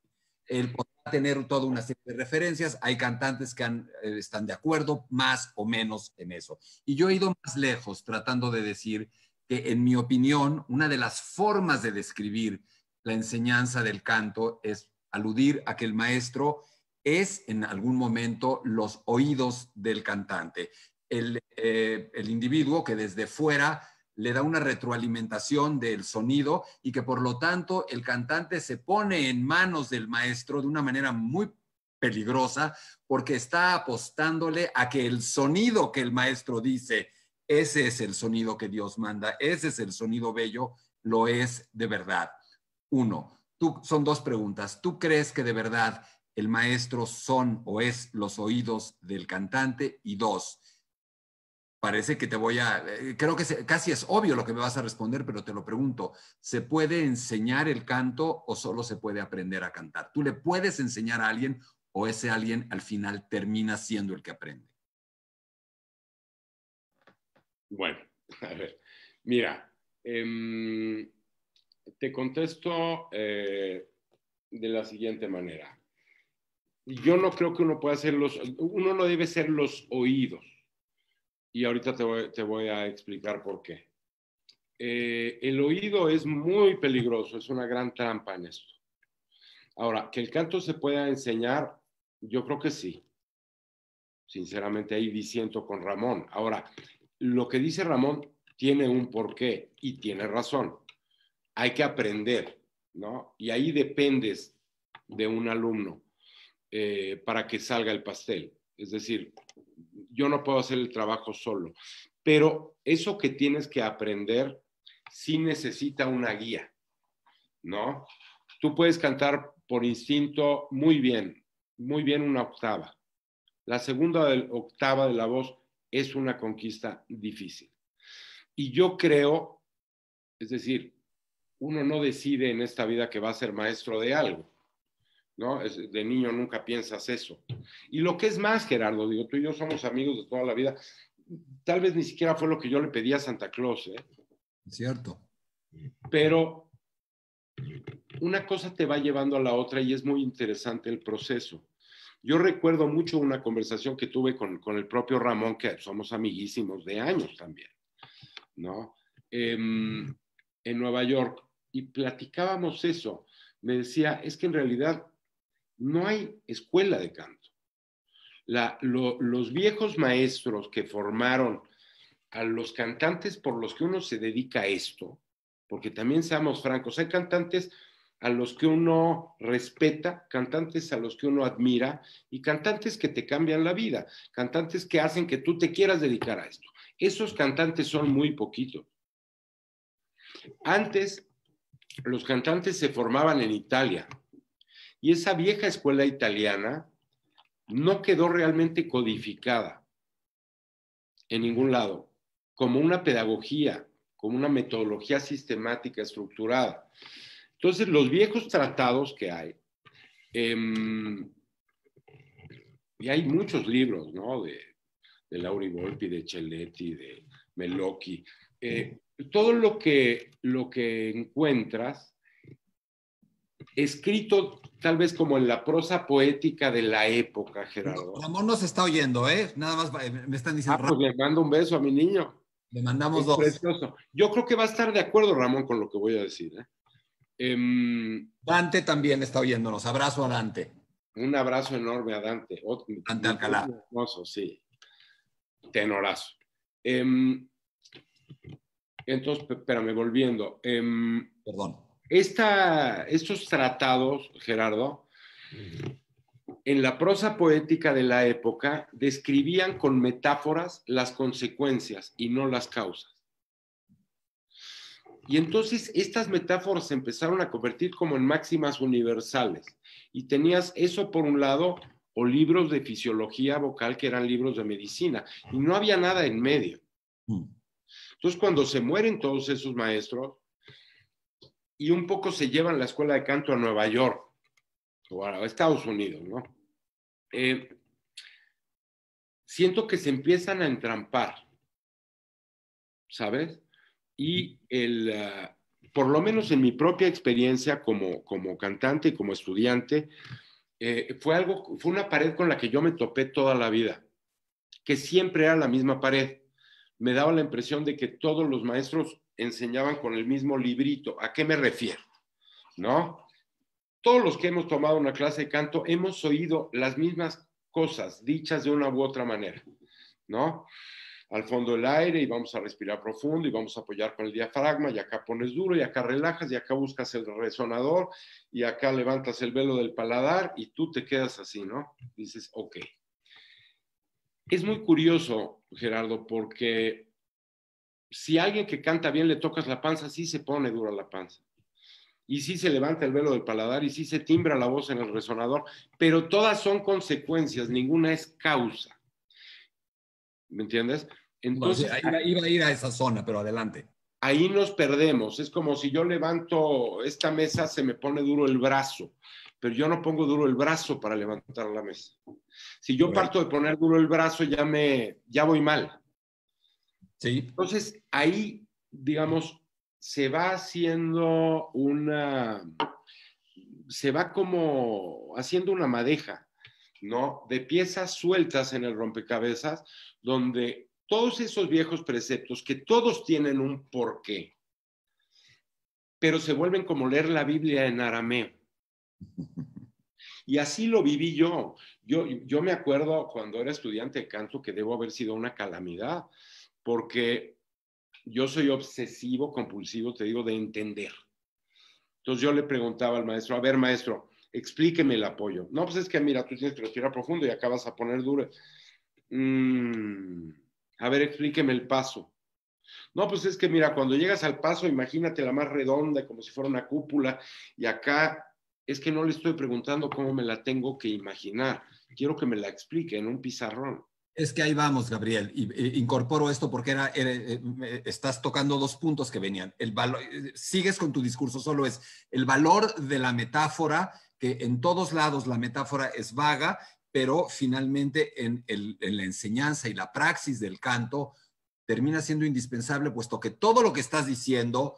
Él podrá tener toda una serie de referencias, hay cantantes que están de acuerdo más o menos en eso. Y yo he ido más lejos tratando de decir que, en mi opinión, una de las formas de describir la enseñanza del canto es aludir a que el maestro es en algún momento los oídos del cantante. El individuo que desde fuera le da una retroalimentación del sonido y que por lo tanto el cantante se pone en manos del maestro de una manera muy peligrosa, porque está apostándole a que el sonido que el maestro dice, ese es el sonido que Dios manda, ese es el sonido bello, lo es de verdad. Uno, son dos preguntas. ¿Tú crees que de verdad el maestro son o es los oídos del cantante? Y dos, parece que creo que casi es obvio lo que me vas a responder, pero te lo pregunto, ¿se puede enseñar el canto o solo se puede aprender a cantar? ¿Tú le puedes enseñar a alguien o ese alguien al final termina siendo el que aprende? Bueno, a ver, mira, te contesto de la siguiente manera. Yo no creo que uno no debe ser los oídos. Y ahorita te voy a explicar por qué. El oído es muy peligroso, es una gran trampa en esto. Ahora, que el canto se pueda enseñar, yo creo que sí. Sinceramente, ahí disiento con Ramón. Ahora, lo que dice Ramón tiene un porqué y tiene razón. Hay que aprender, ¿no? Y ahí dependes de un alumno. para que salga el pastel. Es decir, yo no puedo hacer el trabajo solo, pero eso que tienes que aprender sí necesita una guía, ¿no? Tú puedes cantar por instinto muy bien una octava. La segunda octava de la voz es una conquista difícil. Y yo creo, es decir, uno no decide en esta vida que va a ser maestro de algo, ¿no? De niño nunca piensas eso. Y lo que es más, Gerardo, digo, tú y yo somos amigos de toda la vida, tal vez ni siquiera fue lo que yo le pedí a Santa Claus, ¿eh? Cierto. Pero una cosa te va llevando a la otra y es muy interesante el proceso. Yo recuerdo mucho una conversación que tuve con el propio Ramón, que somos amiguísimos de años también, ¿no? En Nueva York, y platicábamos eso. Me decía, es que en realidad no hay escuela de canto. Los viejos maestros que formaron a los cantantes por los que uno se dedica a esto, porque también seamos francos, hay cantantes a los que uno respeta, cantantes a los que uno admira y cantantes que te cambian la vida, cantantes que hacen que tú te quieras dedicar a esto. Esos cantantes son muy poquitos. Antes, los cantantes se formaban en Italia y esa vieja escuela italiana no quedó realmente codificada en ningún lado, como una pedagogía, como una metodología sistemática, estructurada. Entonces, los viejos tratados que hay, y hay muchos libros, ¿no? De Lauri Volpi, de Celletti, de Melocchi, todo lo que encuentras escrito tal vez como en la prosa poética de la época, Gerardo. Ramón nos está oyendo, ¿eh? Nada más me están diciendo. Pues le mando un beso a mi niño. Le mandamos Es dos. precioso. Yo creo que va a estar de acuerdo, Ramón, con lo que voy a decir, ¿eh? Dante también está oyéndonos. Abrazo a Dante. Un abrazo enorme a Dante. Dante Alcalá. Hermoso, sí. Tenorazo. Entonces, espérame, volviendo. Perdón. Estos tratados, Gerardo, en la prosa poética de la época, describían con metáforas las consecuencias y no las causas. Y entonces estas metáforas se empezaron a convertir como en máximas universales. Y tenías eso por un lado, o libros de fisiología vocal que eran libros de medicina. Y no había nada en medio. Entonces cuando se mueren todos esos maestros, y un poco se llevan la escuela de canto a Nueva York, o a Estados Unidos, ¿no? Siento que se empiezan a entrampar, ¿sabes? Y por lo menos en mi propia experiencia como cantante y como estudiante, fue una pared con la que yo me topé toda la vida, que siempre era la misma pared. Me daba la impresión de que todos los maestros enseñaban con el mismo librito. ¿A qué me refiero? ¿No? Todos los que hemos tomado una clase de canto hemos oído las mismas cosas dichas de una u otra manera, ¿no? Al fondo el aire y vamos a respirar profundo y vamos a apoyar con el diafragma y acá pones duro y acá relajas y acá buscas el resonador y acá levantas el velo del paladar y tú te quedas así, ¿no? Dices, ok. Es muy curioso, Gerardo, porque si a alguien que canta bien le tocas la panza, sí se pone dura la panza. Y sí se levanta el velo del paladar y sí se timbra la voz en el resonador, pero todas son consecuencias, ninguna es causa. ¿Me entiendes? Entonces, bueno, sí, iba a ir a esa zona, pero adelante. Ahí nos perdemos. Es como si yo levanto esta mesa, se me pone duro el brazo, pero yo no pongo duro el brazo para levantar la mesa. Si yo parto de poner duro el brazo, ya voy mal. Sí. Entonces, ahí, digamos, se va como haciendo una madeja, ¿no? De piezas sueltas en el rompecabezas, donde todos esos viejos preceptos, que todos tienen un porqué, pero se vuelven como leer la Biblia en arameo. Y así lo viví yo. Yo me acuerdo cuando era estudiante de canto que debo haber sido una calamidad, porque yo soy obsesivo, compulsivo, te digo, de entender. Entonces yo le preguntaba al maestro, a ver, maestro, explíqueme el apoyo. No, pues es que mira, tú tienes que respirar profundo y acabas a poner duro. A ver, explíqueme el paso. No, pues es que mira, cuando llegas al paso, imagínate la más redonda, como si fuera una cúpula, y acá es que no le estoy preguntando cómo me la tengo que imaginar. Quiero que me la explique en un pizarrón. Es que ahí vamos, Gabriel, y incorporo esto porque estás tocando dos puntos que venían. Sigues con tu discurso, solo es el valor de la metáfora, que en todos lados la metáfora es vaga, pero finalmente en la enseñanza y la praxis del canto termina siendo indispensable, puesto que todo lo que estás diciendo,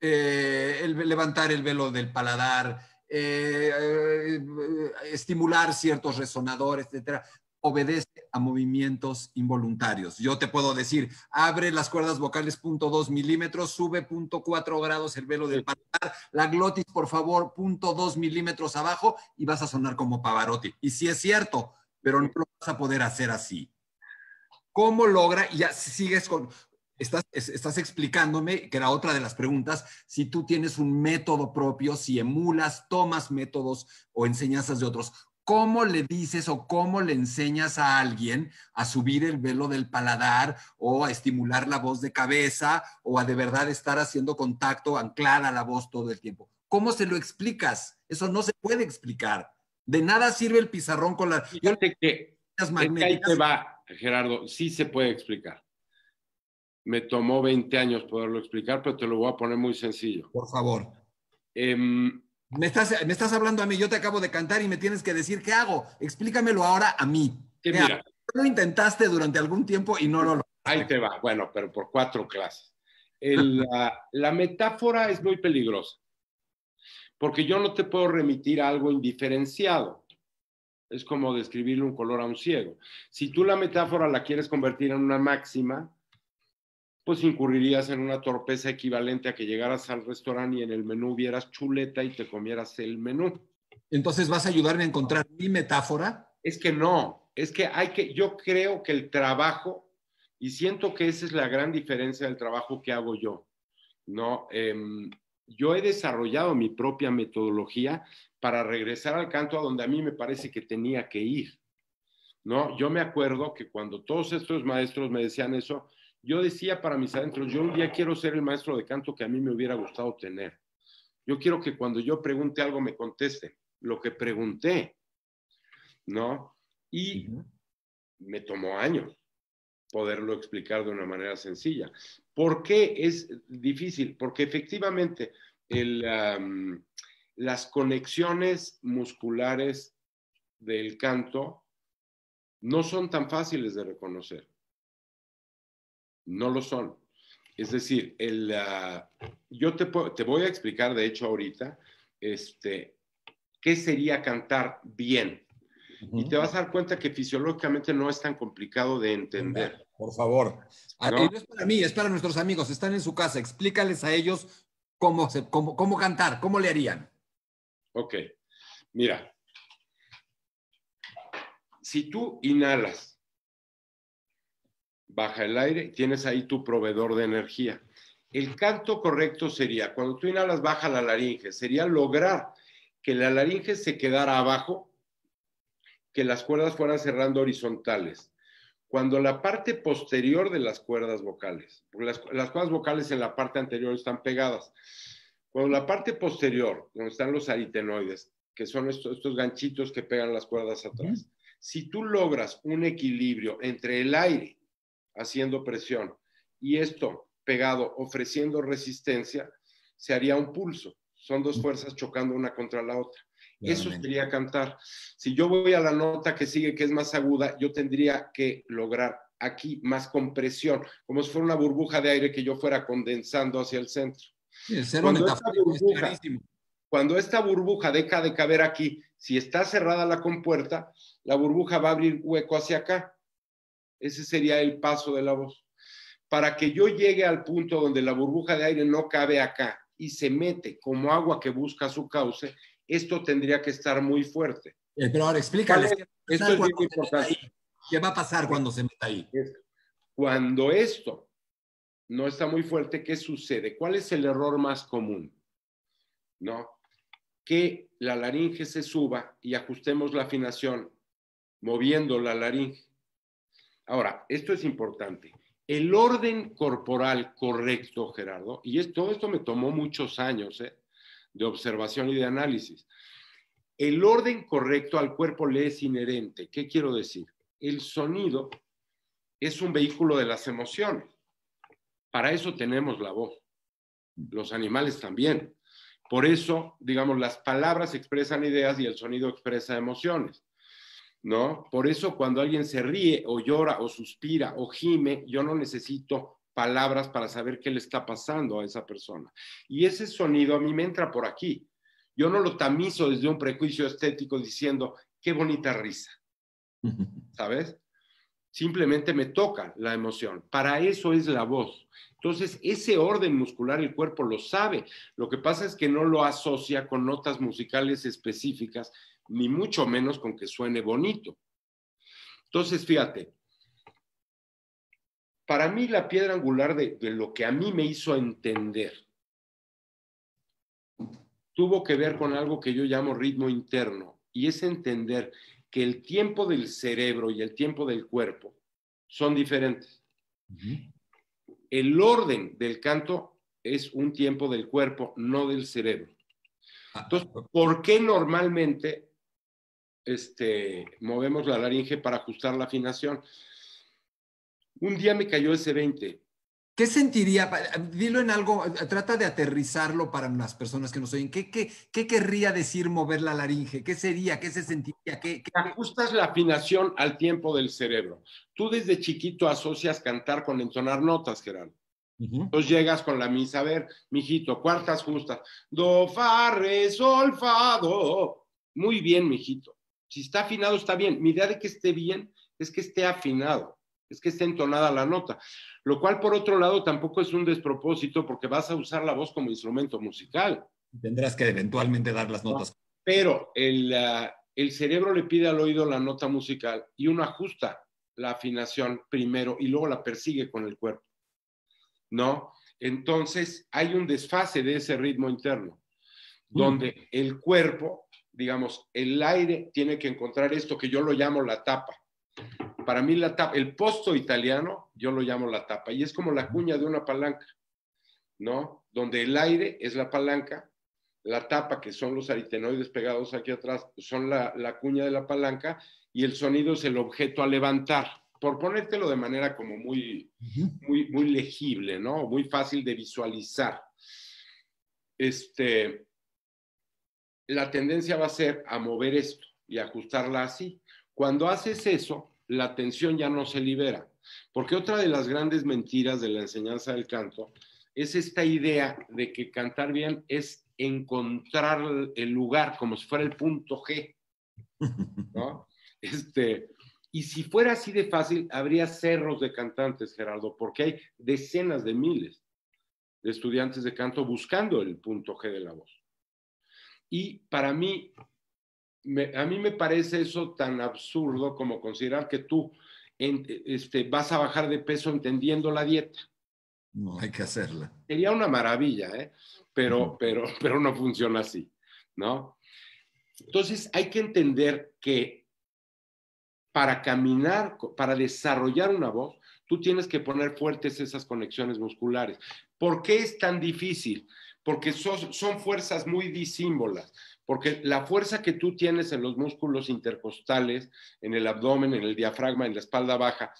levantar el velo del paladar, estimular ciertos resonadores, etcétera, obedece a movimientos involuntarios. Yo te puedo decir, abre las cuerdas vocales 0.2 milímetros, sube 0.4 grados el velo del paladar, la glotis, por favor, 0.2 milímetros abajo y vas a sonar como Pavarotti. Y sí es cierto, pero no lo vas a poder hacer así. ¿Cómo logra? Y ya sigues con... Estás explicándome, que era otra de las preguntas, si tú tienes un método propio, si emulas, tomas métodos o enseñanzas de otros. ¿Cómo le dices o cómo le enseñas a alguien a subir el velo del paladar o a estimular la voz de cabeza o a de verdad estar haciendo contacto, anclada la voz todo el tiempo? ¿Cómo se lo explicas? Eso no se puede explicar. De nada sirve el pizarrón con las... Fíjate que ahí te va, Gerardo, sí se puede explicar. Me tomó 20 años poderlo explicar, pero te lo voy a poner muy sencillo. Por favor. Me estás hablando a mí, yo te acabo de cantar y me tienes que decir qué hago. Explícamelo ahora a mí. Mira, lo intentaste durante algún tiempo y no lo lograste. Ahí te va, bueno, pero por 4 clases. La metáfora es muy peligrosa, porque yo no te puedo remitir a algo indiferenciado. Es como describirle un color a un ciego. Si tú la metáfora la quieres convertir en una máxima, pues incurrirías en una torpeza equivalente a que llegaras al restaurante y en el menú vieras chuleta y te comieras el menú. Entonces, ¿vas a ayudarme a encontrar mi metáfora? Es que no, es que yo creo que el trabajo, y siento que esa es la gran diferencia del trabajo que hago yo, ¿no? Yo he desarrollado mi propia metodología para regresar al canto a donde a mí me parece que tenía que ir, ¿no? Yo me acuerdo que cuando todos estos maestros me decían eso, yo decía para mis adentros, yo un día quiero ser el maestro de canto que a mí me hubiera gustado tener. Yo quiero que cuando yo pregunte algo me conteste lo que pregunté, ¿no? Y me tomó años poderlo explicar de una manera sencilla. ¿Por qué es difícil? Porque efectivamente las conexiones musculares del canto no son tan fáciles de reconocer. No lo son. Es decir, yo te voy a explicar, de hecho, ahorita, qué sería cantar bien. Y te vas a dar cuenta que fisiológicamente no es tan complicado de entender. Por favor. ¿No? No es para mí, es para nuestros amigos. Están en su casa. Explícales a ellos cómo cantar, cómo le harían. Ok. Mira. Si tú inhalas, baja el aire, tienes ahí tu proveedor de energía. El canto correcto sería, cuando tú inhalas, baja la laringe, sería lograr que la laringe se quedara abajo, que las cuerdas fueran cerrando horizontales. Cuando la parte posterior de las cuerdas vocales, porque las cuerdas vocales en la parte anterior están pegadas, cuando la parte posterior, donde están los aritenoides, que son estos ganchitos que pegan las cuerdas atrás, si tú logras un equilibrio entre el aire haciendo presión y esto pegado ofreciendo resistencia, se haría un pulso. Son dos fuerzas chocando una contra la otra. Eso sería cantar. Si yo voy a la nota que sigue, que es más aguda, yo tendría que lograr aquí más compresión, como si fuera una burbuja de aire que yo fuera condensando hacia el centro. Cuando esta burbuja deja de caber aquí, si está cerrada la compuerta, la burbuja va a abrir hueco hacia acá. Ese sería el paso de la voz. Para que yo llegue al punto donde la burbuja de aire no cabe acá y se mete como agua que busca su cauce, esto tendría que estar muy fuerte. Pero ahora explícales. Esto es bien importante. ¿Qué va a pasar cuando se meta ahí? Cuando esto no está muy fuerte, ¿qué sucede? ¿Cuál es el error más común? ¿No? que la laringe se suba y ajustemos la afinación moviendo la laringe. Ahora, esto es importante. El orden corporal correcto, Gerardo, y todo esto me tomó muchos años de observación y de análisis. El orden correcto al cuerpo le es inherente. ¿Qué quiero decir? El sonido es un vehículo de las emociones. Para eso tenemos la voz. Los animales también. Por eso, digamos, las palabras expresan ideas y el sonido expresa emociones, ¿no? Por eso cuando alguien se ríe o llora o suspira o gime, yo no necesito palabras para saber qué le está pasando a esa persona. Y ese sonido a mí me entra por aquí. Yo no lo tamizo desde un prejuicio estético diciendo, qué bonita risa, ¿sabes? Simplemente me toca la emoción. Para eso es la voz. Entonces, ese orden muscular el cuerpo lo sabe. Lo que pasa es que no lo asocia con notas musicales específicas, ni mucho menos con que suene bonito. Entonces, fíjate, para mí la piedra angular de lo que a mí me hizo entender tuvo que ver con algo que yo llamo ritmo interno, y es entender que el tiempo del cerebro y el tiempo del cuerpo son diferentes. El orden del canto es un tiempo del cuerpo, no del cerebro. Entonces, ¿por qué normalmente movemos la laringe para ajustar la afinación? Un día me cayó ese 20. ¿Qué sentiría? Dilo en algo, trata de aterrizarlo para las personas que nos oyen. ¿Qué querría decir mover la laringe? ¿Qué sería? ¿Qué se sentiría? Ajustas la afinación al tiempo del cerebro. Tú desde chiquito asocias cantar con entonar notas, Gerardo. Entonces llegas con la misa, a ver, mijito, cuartas justas. Do, fa, re, sol, fa, do. Muy bien, mijito. Si está afinado, está bien. Mi idea de que esté bien es que esté afinado, es que esté entonada la nota. Lo cual, por otro lado, tampoco es un despropósito porque vas a usar la voz como instrumento musical. Tendrás que eventualmente dar las notas. Pero el cerebro le pide al oído la nota musical y uno ajusta la afinación primero y luego la persigue con el cuerpo, ¿no? Entonces hay un desfase de ese ritmo interno, donde el cuerpo, digamos, el aire tiene que encontrar esto que yo lo llamo la tapa. Para mí la tapa, el posto italiano, yo lo llamo la tapa, y es como la cuña de una palanca, ¿no? Donde el aire es la palanca, la tapa, que son los aritenoides pegados aquí atrás, son la cuña de la palanca, y el sonido es el objeto a levantar, por ponértelo de manera como muy legible, ¿no? Muy fácil de visualizar. La tendencia va a ser a mover esto y ajustarla así. Cuando haces eso, la tensión ya no se libera. Porque otra de las grandes mentiras de la enseñanza del canto es esta idea de que cantar bien es encontrar el lugar, como si fuera el punto G, ¿no? Y si fuera así de fácil, habría cerros de cantantes, Gerardo, porque hay decenas de miles de estudiantes de canto buscando el punto G de la voz. Y para mí, a mí me parece eso tan absurdo como considerar que tú vas a bajar de peso entendiendo la dieta. No, hay que hacerla. Sería una maravilla, pero no funciona así, ¿no? Entonces hay que entender que para caminar, para desarrollar una voz, tú tienes que poner fuertes esas conexiones musculares. ¿Por qué es tan difícil? Porque son fuerzas muy disímbolas. Porque la fuerza que tú tienes en los músculos intercostales, en el abdomen, en el diafragma, en la espalda baja,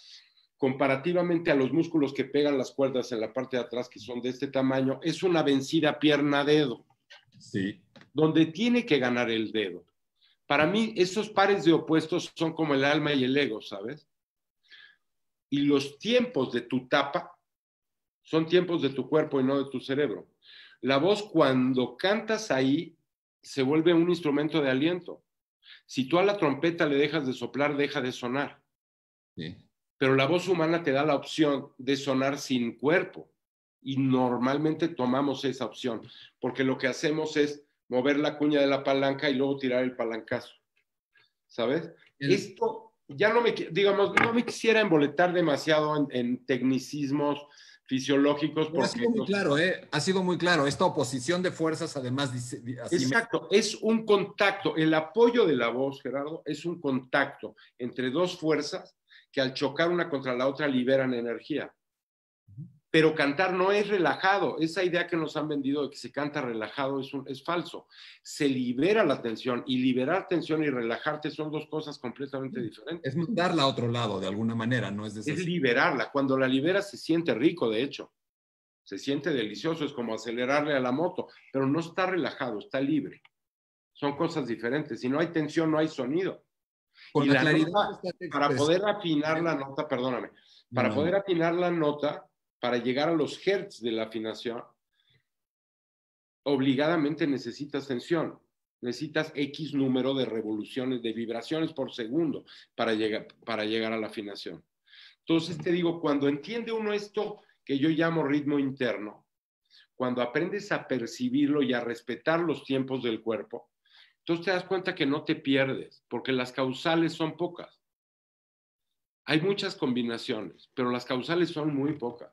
comparativamente a los músculos que pegan las cuerdas en la parte de atrás, que son de este tamaño, es una vencida pierna-dedo. Sí. Donde tiene que ganar el dedo. Para mí, esos pares de opuestos son como el alma y el ego, ¿sabes? Y los tiempos de tu tapa son tiempos de tu cuerpo y no de tu cerebro. La voz, cuando cantas ahí, se vuelve un instrumento de aliento. Si tú a la trompeta le dejas de soplar, deja de sonar. Sí. Pero la voz humana te da la opción de sonar sin cuerpo. Y normalmente tomamos esa opción, porque lo que hacemos es mover la cuña de la palanca y luego tirar el palancazo. ¿Sabes? Esto ya no me, digamos, no me quisiera emboletar demasiado en tecnicismos fisiológicos. Pero ha sido muy claro, ¿eh? Ha sido muy claro. Esta oposición de fuerzas, además, dice, así Exacto, es un contacto. El apoyo de la voz, Gerardo, es un contacto entre dos fuerzas que al chocar una contra la otra liberan energía. Pero cantar no es relajado. Esa idea que nos han vendido de que se canta relajado es falso. Se libera la tensión, y liberar tensión y relajarte son dos cosas completamente diferentes. es mandarla a otro lado de alguna manera, no es Es desastre. liberarla. Cuando la liberas se siente rico, de hecho. Se siente delicioso, es como acelerarle a la moto, pero no está relajado, está libre. Son cosas diferentes. Si no hay tensión, no hay sonido. Con Y la la claridad que nota, está para poder expresando. afinar la nota, perdóname, No, para no, poder no. afinar la nota, para llegar a los hertz de la afinación, obligadamente necesitas tensión. Necesitas X número de revoluciones, de vibraciones por segundo para llegar a la afinación. Entonces te digo, cuando entiende uno esto que yo llamo ritmo interno, cuando aprendes a percibirlo y a respetar los tiempos del cuerpo, entonces te das cuenta que no te pierdes, porque las causales son pocas. Hay muchas combinaciones, pero las causales son muy pocas.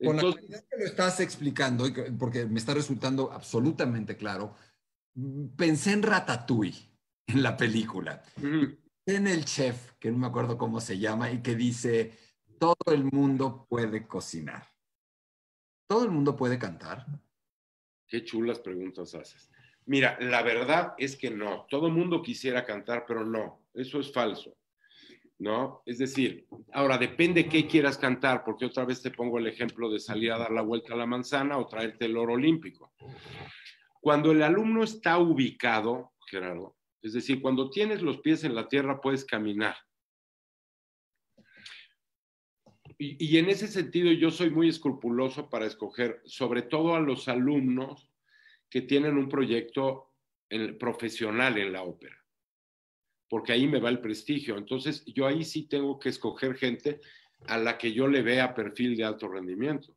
Con la Entonces, claridad que lo estás explicando, porque me está resultando absolutamente claro, pensé en Ratatouille, en la película. En el chef, que no me acuerdo cómo se llama, y que dice, todo el mundo puede cocinar. ¿Todo el mundo puede cantar? qué chulas preguntas haces. Mira, la verdad es que no. Todo el mundo quisiera cantar, pero no. Eso es falso, ¿no? Es decir, ahora depende qué quieras cantar, porque otra vez te pongo el ejemplo de salir a dar la vuelta a la manzana o traerte el oro olímpico. Cuando el alumno está ubicado, Gerardo, es decir, cuando tienes los pies en la tierra puedes caminar. Y en ese sentido yo soy muy escrupuloso para escoger, sobre todo a los alumnos que tienen un proyecto profesional en la ópera, porque ahí me va el prestigio. Entonces yo ahí sí tengo que escoger gente a la que yo le vea perfil de alto rendimiento.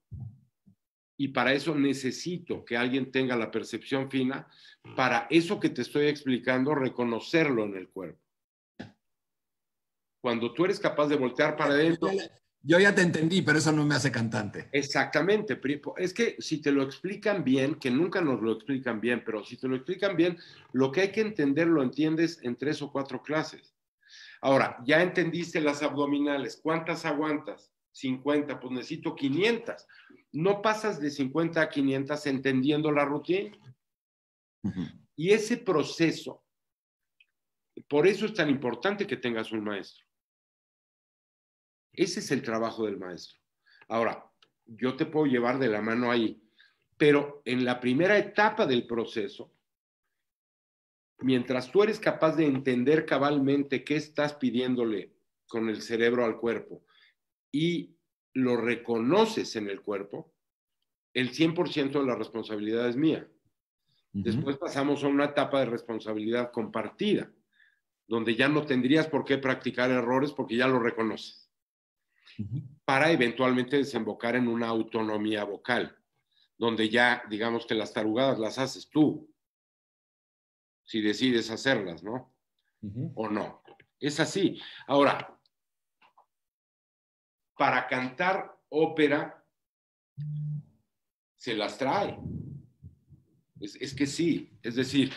Y para eso necesito que alguien tenga la percepción fina, para eso que te estoy explicando, reconocerlo en el cuerpo. Cuando tú eres capaz de voltear para adentro. Yo ya te entendí, pero eso no me hace cantante. Exactamente. Es que si te lo explican bien, que nunca nos lo explican bien, pero si te lo explican bien, lo que hay que entender lo entiendes en 3 o 4 clases. Ahora, ya entendiste las abdominales. ¿Cuántas aguantas? 50, pues necesito 500. No pasas de 50 a 500 entendiendo la rutina. Y ese proceso, por eso es tan importante que tengas un maestro. Ese es el trabajo del maestro. Ahora, yo te puedo llevar de la mano ahí, pero en la primera etapa del proceso, mientras tú eres capaz de entender cabalmente qué estás pidiéndole con el cerebro al cuerpo y lo reconoces en el cuerpo, el 100% de la responsabilidad es mía. Después pasamos a una etapa de responsabilidad compartida, donde ya no tendrías por qué practicar errores porque ya lo reconoces, para eventualmente desembocar en una autonomía vocal, donde ya, digamos que las tarugadas las haces tú, si decides hacerlas, ¿no? O no. Es así. Ahora, para cantar ópera, se las trae. Es que sí. Es decir,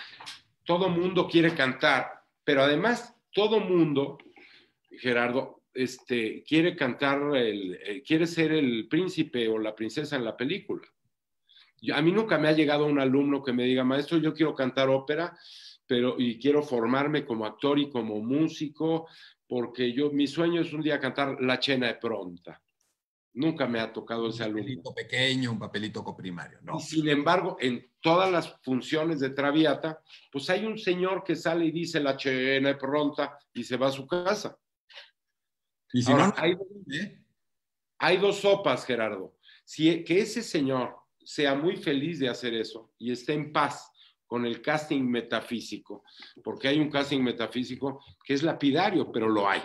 todo mundo quiere cantar, pero además todo mundo, Gerardo, quiere cantar, quiere ser el príncipe o la princesa en la película. A mí nunca me ha llegado un alumno que me diga, maestro, yo quiero cantar ópera, y quiero formarme como actor y como músico, porque mi sueño es un día cantar La Cena de Pronta. Nunca me ha tocado ese alumno. Un papelito pequeño, un papelito coprimario, no. Y sin embargo, en todas las funciones de Traviata, pues hay un señor que sale y dice La Cena de Pronta y se va a su casa. Y si Ahora, no, hay dos sopas, Gerardo. Que ese señor sea muy feliz de hacer eso y esté en paz con el casting metafísico, porque hay un casting metafísico que es lapidario, pero lo hay,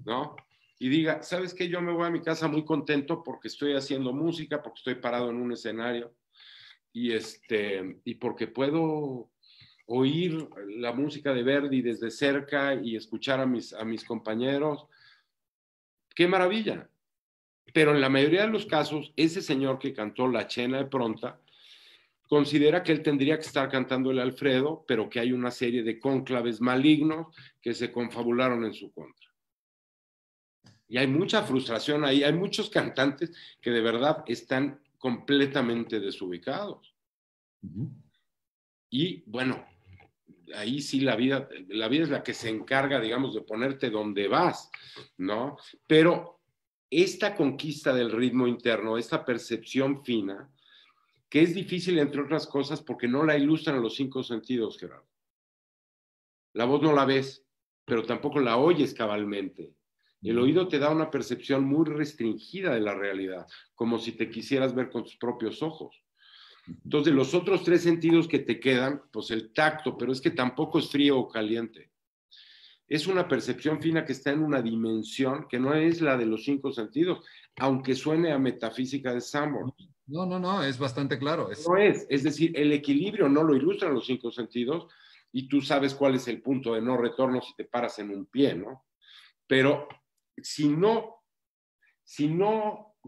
¿no? Y diga, ¿sabes qué? Yo me voy a mi casa muy contento porque estoy haciendo música, porque estoy parado en un escenario y porque puedo oír la música de Verdi desde cerca y escuchar a mis compañeros. ¡Qué maravilla! Pero en la mayoría de los casos, ese señor que cantó La Chena de Pronta considera que él tendría que estar cantando el Alfredo, pero que hay una serie de cónclaves malignos que se confabularon en su contra. Y hay mucha frustración ahí, hay muchos cantantes que de verdad están completamente desubicados. Y bueno, ahí sí la vida es la que se encarga, digamos, de ponerte donde vas, ¿no? Pero esta conquista del ritmo interno, esta percepción fina, que es difícil, entre otras cosas, porque no la ilustran los 5 sentidos, Gerardo. La voz no la ves, pero tampoco la oyes cabalmente. El oído te da una percepción muy restringida de la realidad, como si te quisieras ver con tus propios ojos. Entonces, los otros 3 sentidos que te quedan, pues el tacto, pero es que tampoco es frío o caliente. Es una percepción fina que está en una dimensión que no es la de los 5 sentidos, aunque suene a metafísica de Sanborn. No, es bastante claro. No es decir, el equilibrio no lo ilustran los 5 sentidos y tú sabes cuál es el punto de no retorno si te paras en un pie, ¿no? Pero si no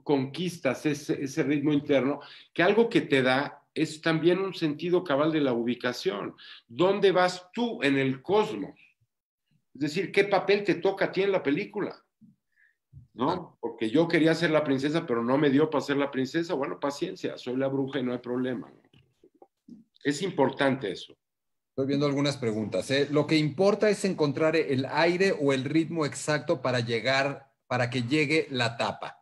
conquistas ese ritmo interno, que algo que te da es también un sentido cabal de la ubicación. ¿Dónde vas tú en el cosmos? Es decir, ¿qué papel te toca a ti en la película? ¿No? Porque yo quería ser la princesa, pero no me dio para ser la princesa. Bueno, paciencia, soy la bruja y no hay problema. Es importante eso. Estoy viendo algunas preguntas. Lo que importa es encontrar el aire o el ritmo exacto para que llegue la tapa.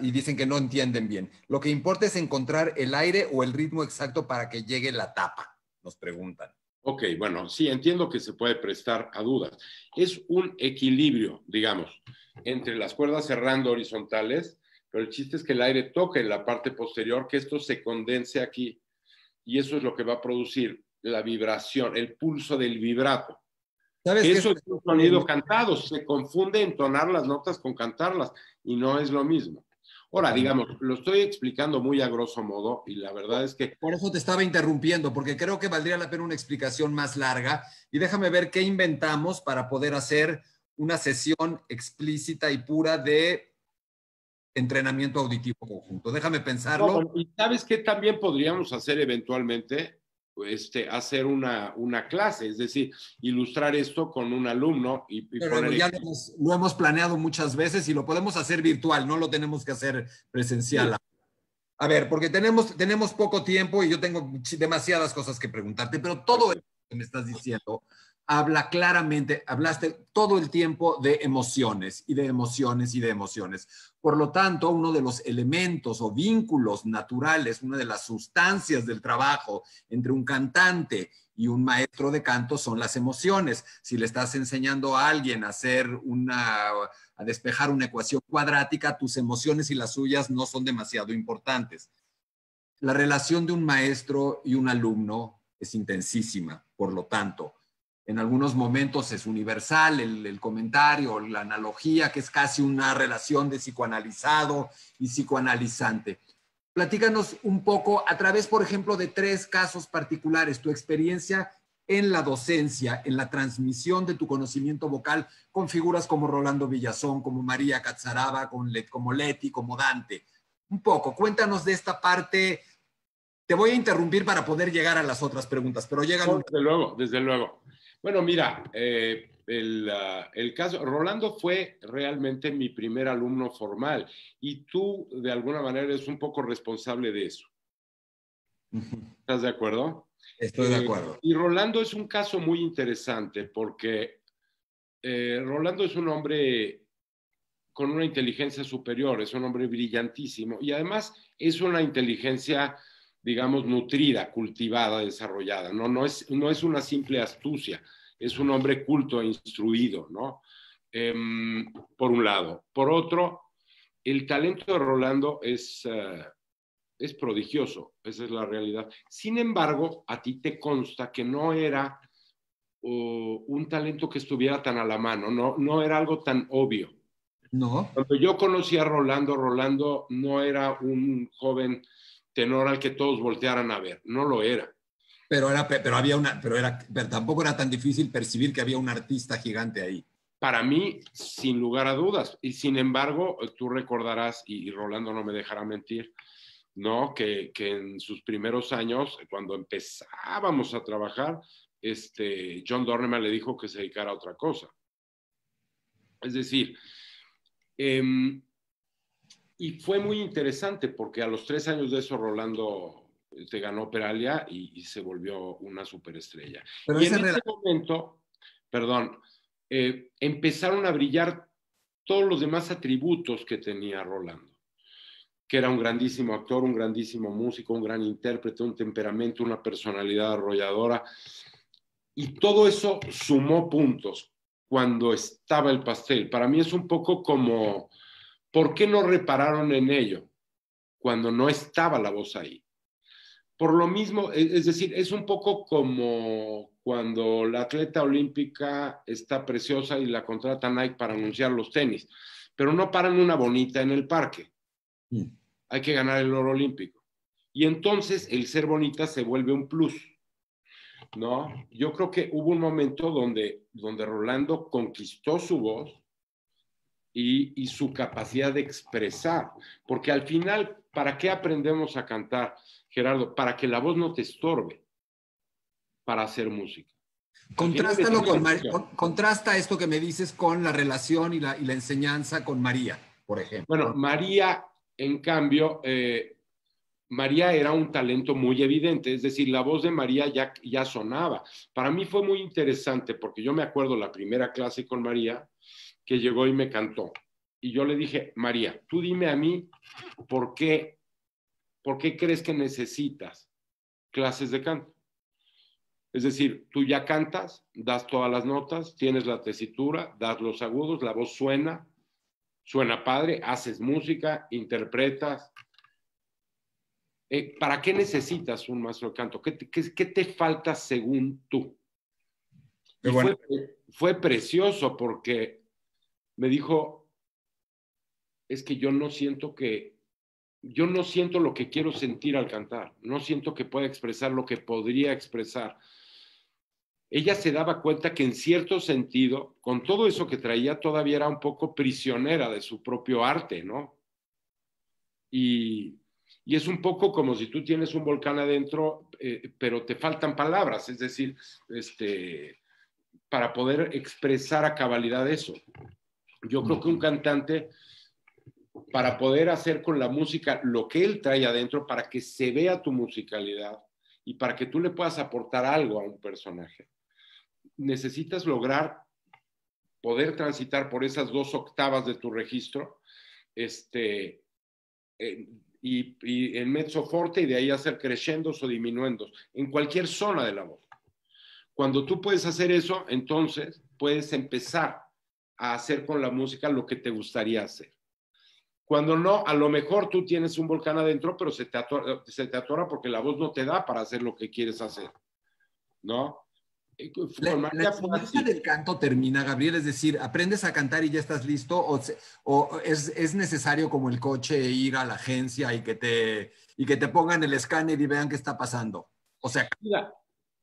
Y dicen que no entienden bien. Lo que importa es encontrar el aire o el ritmo exacto para que llegue la tapa, nos preguntan. Ok, bueno, sí, entiendo que se puede prestar a dudas. Es un equilibrio, digamos, entre las cuerdas cerrando horizontales, pero el chiste es que el aire toque en la parte posterior, que esto se condense aquí, y eso es lo que va a producir la vibración, el pulso del vibrato. ¿Sabes que eso es un sonido cantado? Se confunde entonar las notas con cantarlas, y no es lo mismo. Ahora, digamos, lo estoy explicando muy a grosso modo y la verdad es que... Por eso te estaba interrumpiendo, porque creo que valdría la pena una explicación más larga y déjame ver qué inventamos para poder hacer una sesión explícita y pura de entrenamiento auditivo conjunto. Déjame pensarlo. No, y ¿sabes qué también podríamos hacer eventualmente? Hacer una clase, es decir, ilustrar esto con un alumno y poner... Ya lo hemos planeado muchas veces y lo podemos hacer virtual, no lo tenemos que hacer presencial. Sí. A ver, porque tenemos poco tiempo y yo tengo demasiadas cosas que preguntarte, pero todo esto que me estás diciendo habla claramente, hablaste todo el tiempo de emociones y de emociones y de emociones. Por lo tanto, uno de los elementos o vínculos naturales, una de las sustancias del trabajo entre un cantante y un maestro de canto son las emociones. Si le estás enseñando a alguien a despejar una ecuación cuadrática, tus emociones y las suyas no son demasiado importantes. La relación de un maestro y un alumno es intensísima, por lo tanto, en algunos momentos es universal el comentario, la analogía, que es casi una relación de psicoanalizado y psicoanalizante. Platícanos un poco a través, por ejemplo, de 3 casos particulares, tu experiencia en la docencia, en la transmisión de tu conocimiento vocal con figuras como Rolando Villazón, como María Catzaraba, como Leti, como Dante. Un poco, cuéntanos de esta parte. Te voy a interrumpir para poder llegar a las otras preguntas, pero llegan... Desde luego, desde luego. Bueno, mira, el caso, Rolando fue realmente mi primer alumno formal y tú de alguna manera eres un poco responsable de eso. ¿Estás de acuerdo? Estoy de acuerdo. Y Rolando es un caso muy interesante porque Rolando es un hombre con una inteligencia superior, es un hombre brillantísimo y además es una inteligencia, digamos, nutrida, cultivada, desarrollada. No es una simple astucia, es un hombre culto e instruido, ¿no? Por un lado. Por otro, el talento de Rolando es prodigioso, esa es la realidad. Sin embargo, a ti te consta que no era un talento que estuviera tan a la mano, no era algo tan obvio. No. Cuando yo conocí a Rolando no era un joven tenor al que todos voltearan a ver, no lo era. Pero tampoco era tan difícil percibir que había un artista gigante ahí. para mí, sin lugar a dudas. Y sin embargo, tú recordarás, y Rolando no me dejará mentir, ¿no? Que en sus primeros años, cuando empezábamos a trabajar, John Dorneman le dijo que se dedicara a otra cosa. Es decir, y fue muy interesante porque a los 3 años de eso Rolando ganó Peralia y se volvió una superestrella. Pero Y en esa ese momento, perdón, empezaron a brillar todos los demás atributos que tenía Rolando, que era un grandísimo actor, un grandísimo músico, un gran intérprete, un temperamento, una personalidad arrolladora. Y todo eso sumó puntos cuando estaba el pastel. Para mí es un poco como, ¿por qué no repararon en ello cuando no estaba la voz ahí? Por lo mismo, es decir, es un poco como cuando la atleta olímpica está preciosa y la contrata Nike para anunciar los tenis, pero no paran una bonita en el parque. Hay que ganar el oro olímpico. Y entonces el ser bonita se vuelve un plus, ¿no? Yo creo que hubo un momento donde Rolando conquistó su voz y su capacidad de expresar, porque al final, ¿para qué aprendemos a cantar, Gerardo? Para que la voz no te estorbe para hacer música. Contrasta esto que me dices con la relación y la enseñanza con María, por ejemplo. Bueno, María, en cambio, María era un talento muy evidente, es decir, la voz de María ya sonaba. Para mí fue muy interesante porque yo me acuerdo la primera clase con María que llegó y me cantó. Y yo le dije, María, tú dime a mí por qué crees que necesitas clases de canto. Es decir, tú ya cantas, das todas las notas, tienes la tesitura, das los agudos, la voz suena padre, haces música, interpretas. ¿Para qué necesitas un maestro de canto? ¿Qué te falta según tú? Y bueno, fue precioso porque me dijo, es que yo no siento lo que quiero sentir al cantar, no siento que pueda expresar lo que podría expresar. Ella se daba cuenta que en cierto sentido, con todo eso que traía, todavía era un poco prisionera de su propio arte, ¿no? Y es un poco como si tú tienes un volcán adentro, pero te faltan palabras, es decir, para poder expresar a cabalidad eso. Yo creo que un cantante, para poder hacer con la música lo que él trae adentro, para que se vea tu musicalidad y para que tú le puedas aportar algo a un personaje, necesitas lograr poder transitar por esas 2 octavas de tu registro, y en mezzo forte, y de ahí hacer crescendos o diminuendos, en cualquier zona de la voz. Cuando tú puedes hacer eso, entonces puedes empezar a hacer con la música lo que te gustaría hacer. Cuando no, a lo mejor tú tienes un volcán adentro, pero se te atora porque la voz no te da para hacer lo que quieres hacer, ¿no? La enseñanza del canto termina, Gabriel, es decir, ¿aprendes a cantar y ya estás listo? ¿O es necesario como el coche ir a la agencia y que te pongan el escáner y vean qué está pasando? O sea, mira,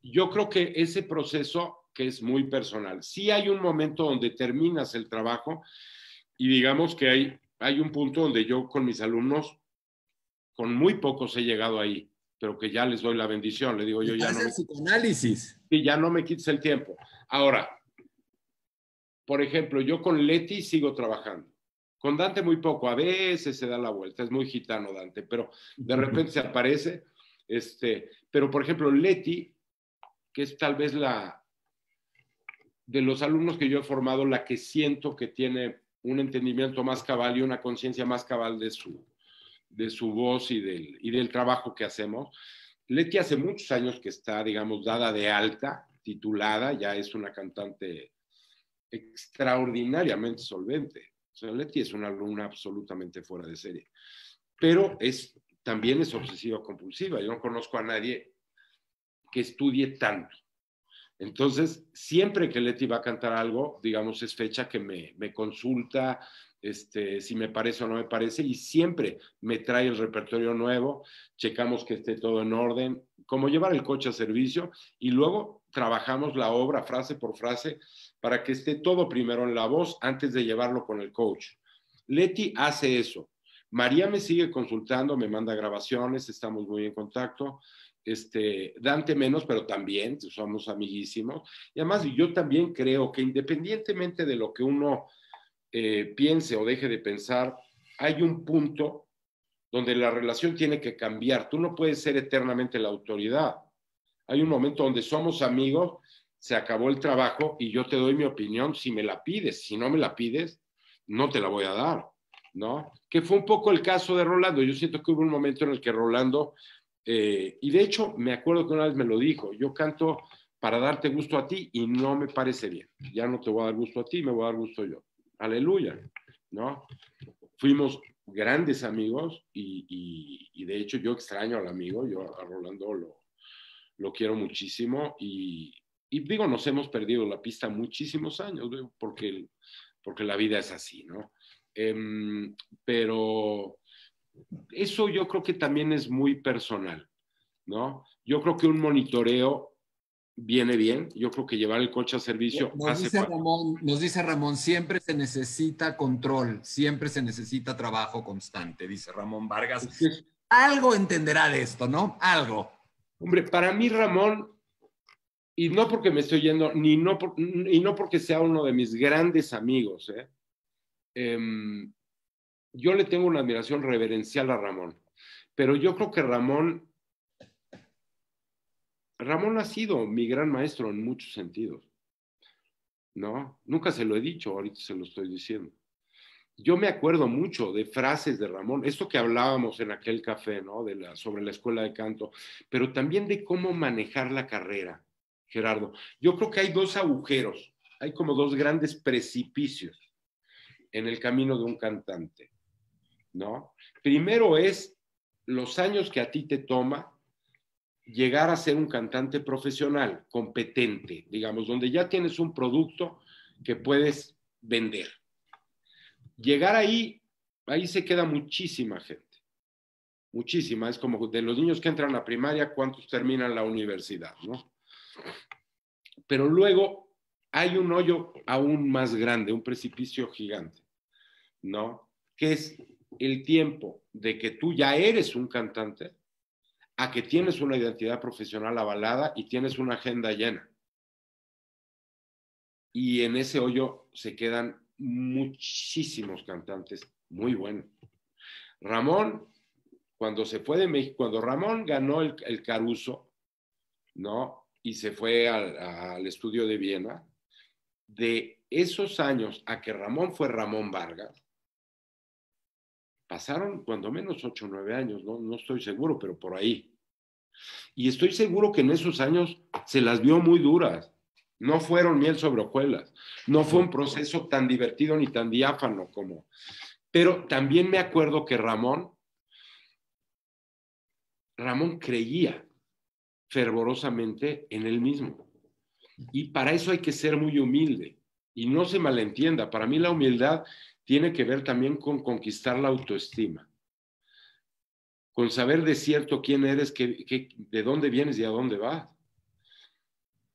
yo creo que ese proceso, que es muy personal, sí hay un momento donde terminas el trabajo y digamos que hay un punto donde yo con mis alumnos, con muy pocos he llegado ahí, pero que ya les doy la bendición, le digo yo ya no me... psicoanálisis. Y ya no me quites el tiempo. Ahora, por ejemplo, yo con Leti sigo trabajando. Con Dante muy poco, a veces se da la vuelta, es muy gitano Dante, pero de repente se aparece. Pero por ejemplo, Leti, que es tal vez de los alumnos que yo he formado, la que siento que tiene un entendimiento más cabal y una conciencia más cabal de su voz y del trabajo que hacemos. Leti hace muchos años que está, digamos, dada de alta, titulada, ya es una cantante extraordinariamente solvente. O sea, Leti es una alumna absolutamente fuera de serie. Pero también es obsesiva compulsiva. Yo no conozco a nadie que estudie tanto. Entonces, siempre que Leti va a cantar algo, digamos, es fecha que me consulta, si me parece o no me parece, y siempre me trae el repertorio nuevo, checamos que esté todo en orden, como llevar el coche a servicio, y luego trabajamos la obra frase por frase para que esté todo primero en la voz antes de llevarlo con el coach. Leti hace eso. María me sigue consultando, me manda grabaciones, estamos muy en contacto. Dante menos, pero también somos amiguísimos. Y además yo también creo que independientemente de lo que uno piense o deje de pensar, hay un punto donde la relación tiene que cambiar. Tú no puedes ser eternamente la autoridad. Hay un momento donde somos amigos, se acabó el trabajo y yo te doy mi opinión si me la pides. Si no me la pides, no te la voy a dar, ¿no? Que fue un poco el caso de Rolando. Yo siento que hubo un momento en el que Rolando, y de hecho me acuerdo que una vez me lo dijo, yo canto para darte gusto a ti y no me parece bien. Ya no te voy a dar gusto a ti, me voy a dar gusto yo. Aleluya, ¿no? Fuimos grandes amigos y de hecho yo extraño al amigo, yo a Rolando lo quiero muchísimo y digo, nos hemos perdido la pista muchísimos años, porque la vida es así, ¿no? Pero eso yo creo que también es muy personal, ¿no? Yo creo que un monitoreo viene bien, yo creo que llevar el coche a servicio Nos dice Ramón, siempre se necesita control, siempre se necesita trabajo constante, dice Ramón Vargas. Algo entenderá de esto, ¿no? Algo. Hombre, para mí Ramón, y no porque me estoy yendo, y no porque sea uno de mis grandes amigos, yo le tengo una admiración reverencial a Ramón, pero yo creo que Ramón ha sido mi gran maestro en muchos sentidos, ¿no? Nunca se lo he dicho, ahorita se lo estoy diciendo. Yo me acuerdo mucho de frases de Ramón, esto que hablábamos en aquel café, ¿no? Sobre la escuela de canto, pero también de cómo manejar la carrera, Gerardo. Yo creo que hay dos agujeros, hay como dos grandes precipicios en el camino de un cantante, ¿no? Primero es los años que a ti te toma llegar a ser un cantante profesional, competente, digamos, donde ya tienes un producto que puedes vender. Llegar ahí se queda muchísima gente, muchísima. Es como de los niños que entran a primaria, ¿cuántos terminan la universidad, no? Pero luego hay un hoyo aún más grande, un precipicio gigante, ¿no? Que es el tiempo de que tú ya eres un cantante a que tienes una identidad profesional avalada y tienes una agenda llena. Y en ese hoyo se quedan muchísimos cantantes muy buenos. Ramón, cuando se fue de México, cuando Ramón ganó el Caruso, ¿no? Y se fue al estudio de Viena, de esos años a que Ramón fue Ramón Vargas, pasaron cuando menos 8 o 9 años, no estoy seguro, pero por ahí. Y estoy seguro que en esos años se las vio muy duras. No fueron miel sobre hojuelas. No fue un proceso tan divertido ni tan diáfano como... Pero también me acuerdo que Ramón creía fervorosamente en él mismo. Y para eso hay que ser muy humilde. Y no se malentienda, para mí la humildad tiene que ver también con conquistar la autoestima, con saber de cierto quién eres, de dónde vienes y a dónde vas.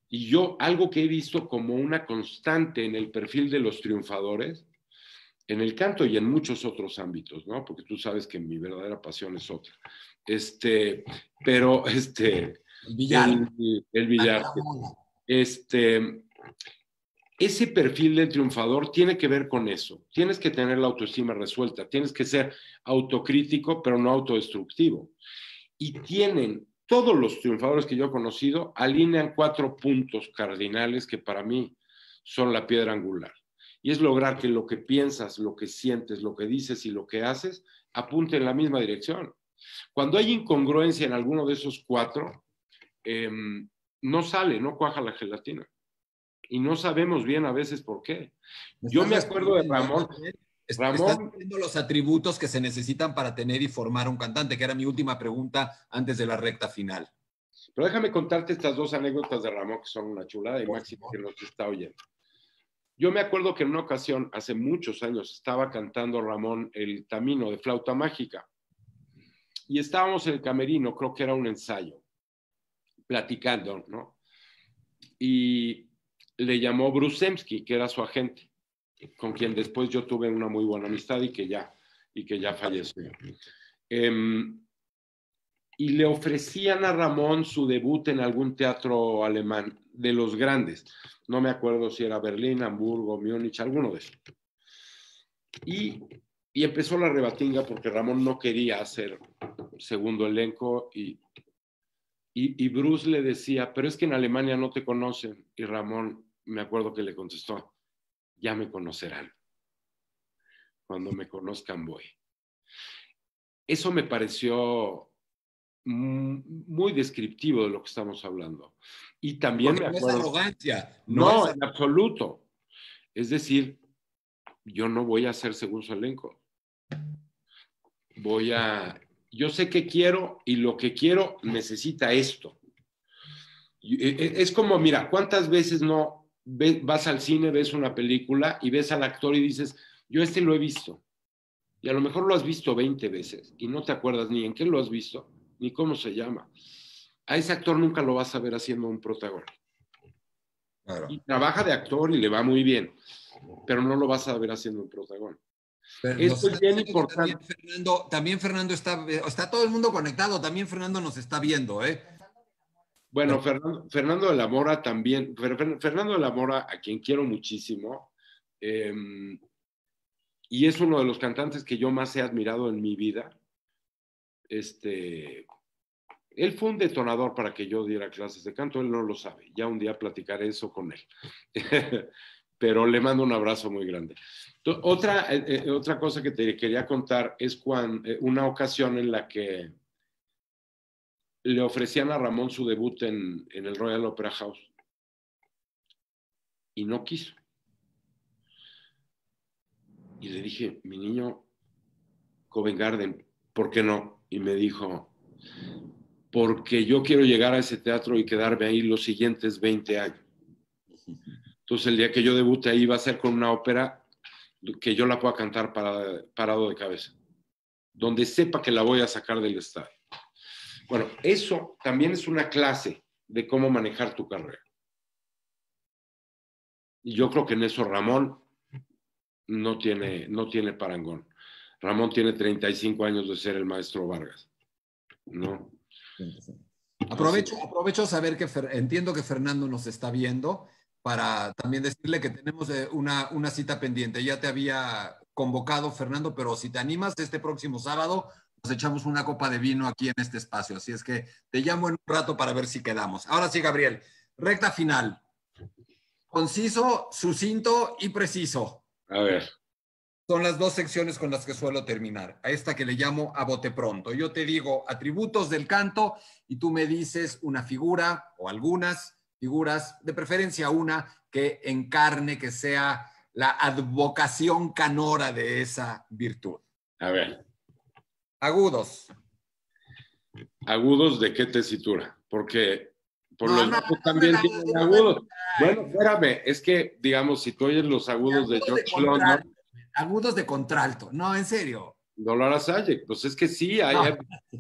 Y yo, algo que he visto como una constante en el perfil de los triunfadores, en el canto y en muchos otros ámbitos, ¿no? Porque tú sabes que mi verdadera pasión es otra. Pero El billar. El billar. Ese perfil del triunfador tiene que ver con eso. Tienes que tener la autoestima resuelta, tienes que ser autocrítico, pero no autodestructivo. Y todos los triunfadores que yo he conocido, alinean 4 puntos cardinales que para mí son la piedra angular. Y es lograr que lo que piensas, lo que sientes, lo que dices y lo que haces apunte en la misma dirección. Cuando hay incongruencia en alguno de esos 4, no sale, no cuaja la gelatina. Y no sabemos bien a veces por qué. Yo me acuerdo de Ramón. Estás viendo los atributos que se necesitan para tener y formar un cantante, que era mi última pregunta antes de la recta final. Pero déjame contarte estas 2 anécdotas de Ramón que son una chulada y Máximo que nos está oyendo. Yo me acuerdo que en una ocasión, hace muchos años, estaba cantando Ramón el Tamino de Flauta Mágica. Y estábamos en el camerino, creo que era un ensayo, platicando, ¿no? y le llamó Brusemski, que era su agente, con quien después yo tuve una muy buena amistad y que ya falleció. Y le ofrecían a Ramón su debut en algún teatro alemán, de los grandes. No me acuerdo si era Berlín, Hamburgo, Múnich, alguno de esos. Y empezó la rebatinga porque Ramón no quería hacer segundo elenco y Bruce le decía, pero es que en Alemania no te conocen. Y Ramón, me acuerdo que le contestó, ya me conocerán. Cuando me conozcan voy. Eso me pareció muy descriptivo de lo que estamos hablando. Y también Porque me no es acuerdo... arrogancia. No, en absoluto. Es decir, yo no voy a hacer segundo elenco. Yo sé que quiero y lo que quiero necesita esto. Es como, mira, ¿cuántas veces no vas al cine, ves una película y ves al actor y dices, yo lo he visto? Y a lo mejor lo has visto 20 veces y no te acuerdas ni en qué lo has visto, ni cómo se llama. A ese actor nunca lo vas a ver haciendo un protagonista. Claro. Y trabaja de actor y le va muy bien, pero no lo vas a ver haciendo un protagonista. Pero Esto es bien importante. También Fernando está todo el mundo conectado, también Fernando nos está viendo, ¿eh? Bueno, Fernando de la Mora también, Fernando de la Mora, a quien quiero muchísimo, y es uno de los cantantes que yo más he admirado en mi vida. Él fue un detonador para que yo diera clases de canto, él no lo sabe, ya un día platicaré eso con él. Pero le mando un abrazo muy grande. Otra cosa que te quería contar es una ocasión en la que le ofrecían a Ramón su debut en el Royal Opera House y no quiso. Y le dije, mi niño, Covent Garden, ¿por qué no? Y me dijo, porque yo quiero llegar a ese teatro y quedarme ahí los siguientes 20 años. Entonces el día que yo debute ahí va a ser con una ópera que yo la pueda cantar parado de cabeza, donde sepa que la voy a sacar del estadio. Bueno, eso también es una clase de cómo manejar tu carrera. Y yo creo que en eso Ramón no tiene parangón. Ramón tiene 35 años de ser el maestro Vargas, ¿no? Aprovecho saber que entiendo que Fernando nos está viendo para también decirle que tenemos una cita pendiente. Ya te había convocado, Fernando, pero si te animas, este próximo sábado nos echamos una copa de vino aquí en este espacio. Así es que te llamo en un rato para ver si quedamos. Ahora sí, Gabriel, recta final. Conciso, sucinto y preciso. A ver. Son las dos secciones con las que suelo terminar. A esta que le llamo a bote pronto. Yo te digo atributos del canto y tú me dices una figura o algunas figuras, de preferencia una que encarne, que sea la advocación canora de esa virtud. A ver. Agudos. ¿Agudos de qué tesitura? Porque los bajos No también tienen agudos. Bueno, espérame, es que, digamos, si tú oyes los agudos de George London, agudos de contralto. No, en serio. Dolores Sayek, pues es que sí,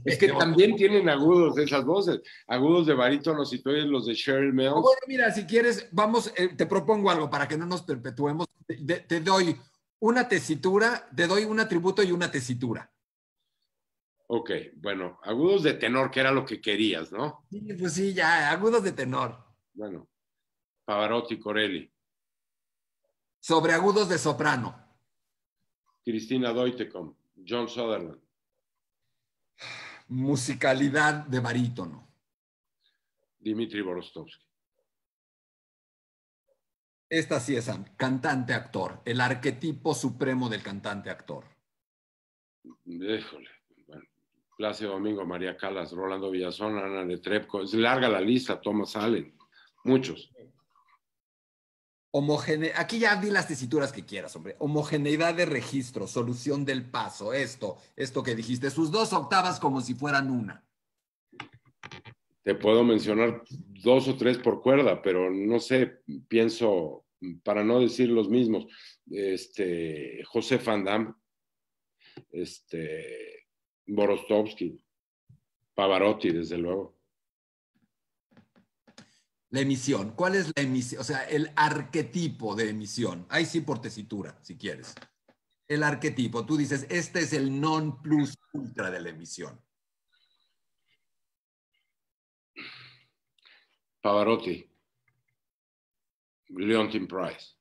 es que también tienen agudos esas voces, agudos de barítono, si tú oyes los de Cheryl Mills. Bueno, mira, si quieres, vamos, te propongo algo para que no nos perpetuemos. Te doy una tesitura, te doy un atributo y una tesitura. Ok, bueno, agudos de tenor, que era lo que querías, ¿no? Sí, pues sí, ya, agudos de tenor. Bueno, Pavarotti, Corelli. Sobre agudos de soprano. Cristina Deutecom, John Sutherland. Musicalidad de barítono. Dmitri Borostovsky. Esta sí es cantante-actor, el arquetipo supremo del cantante-actor. Híjole, bueno, Plácido Domingo, María Callas, Rolando Villazón, Ana Netrebko, es larga la lista, Thomas Allen, muchos. Aquí ya di las tesituras que quieras, hombre. Homogeneidad de registro, solución del paso, esto que dijiste, sus dos octavas como si fueran una. Te puedo mencionar 2 o 3 por cuerda, pero no sé, pienso, para no decir los mismos, José Van Damme, Borostovsky, Pavarotti, desde luego. La emisión. ¿Cuál es la emisión? O sea, el arquetipo de emisión. Ahí sí por tesitura, si quieres. El arquetipo. Tú dices, este es el non plus ultra de la emisión. Pavarotti, Leontyne Price,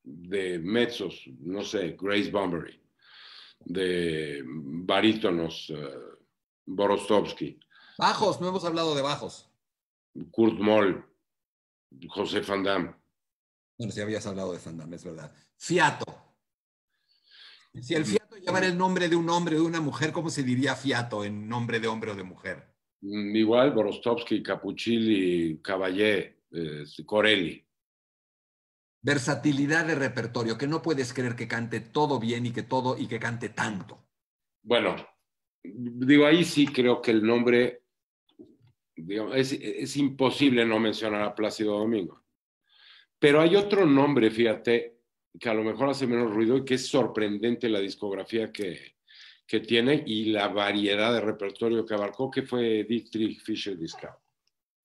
de mezzos, no sé, Grace Bunbury, de barítonos, Borostowski, Bajos, no hemos hablado de bajos. Kurt Moll, José Van Damme. Bueno, si habías hablado de Van Damme, es verdad. Fiato. Si el fiato llevara el nombre de un hombre o de una mujer, ¿cómo se diría fiato en nombre de hombre o de mujer? Igual, Borostowski, Capuccilli, Caballé, Corelli. Versatilidad de repertorio, que no puedes creer que cante todo bien y que cante tanto. Bueno, digo, ahí sí creo que el nombre, digamos, es imposible no mencionar a Plácido Domingo. Pero hay otro nombre, fíjate, que a lo mejor hace menos ruido y que es sorprendente la discografía que tiene y la variedad de repertorio que abarcó, que fue Dietrich Fischer-Dieskau.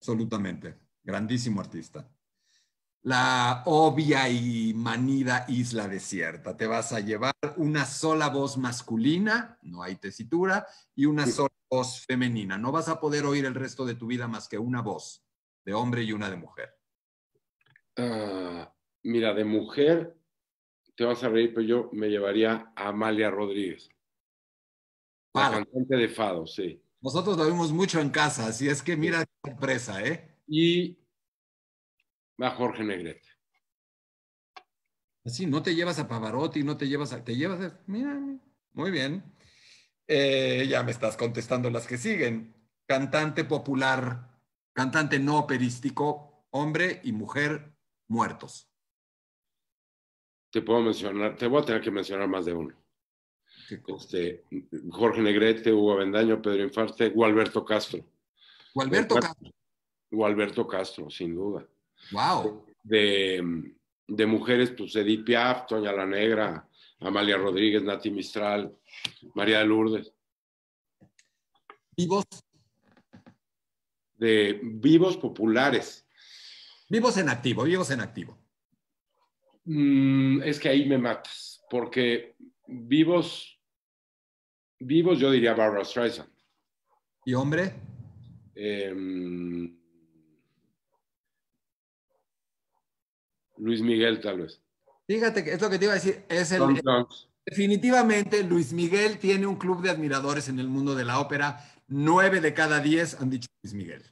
Absolutamente. Grandísimo artista. La obvia y manida isla desierta. Te vas a llevar una sola voz masculina, no hay tesitura, y una sola voz femenina. No vas a poder oír el resto de tu vida más que una voz de hombre y una de mujer. Mira, de mujer, te vas a reír, pero yo me llevaría a Amalia Rodríguez. La Fado. cantante de Fado, sí. Nosotros lo vimos mucho en casa, así es que mira qué sorpresa, ¿eh? Y a Jorge Negrete. Así, no te llevas a Pavarotti, no te llevas a... Te llevas a... Mira, muy bien. Ya me estás contestando las que siguen. Cantante popular, cantante no operístico, hombre y mujer muertos. Te puedo mencionar, te voy a tener que mencionar más de uno. ¿Qué cosa? Jorge Negrete, Hugo Avendaño, Pedro Infante, Gualberto Castro. Gualberto Castro. Gualberto Castro, sin duda. Wow. De mujeres, pues Edith Piaf, Toña la Negra, Amalia Rodríguez, Nati Mistral, María de Lourdes. Vivos. De vivos populares. Vivos en activo, vivos en activo. Es que ahí me matas, porque vivos yo diría Barbra Streisand. ¿Y hombre? Luis Miguel, tal vez. Fíjate que es lo que te iba a decir. Definitivamente Luis Miguel tiene un club de admiradores en el mundo de la ópera. 9 de cada 10 han dicho Luis Miguel.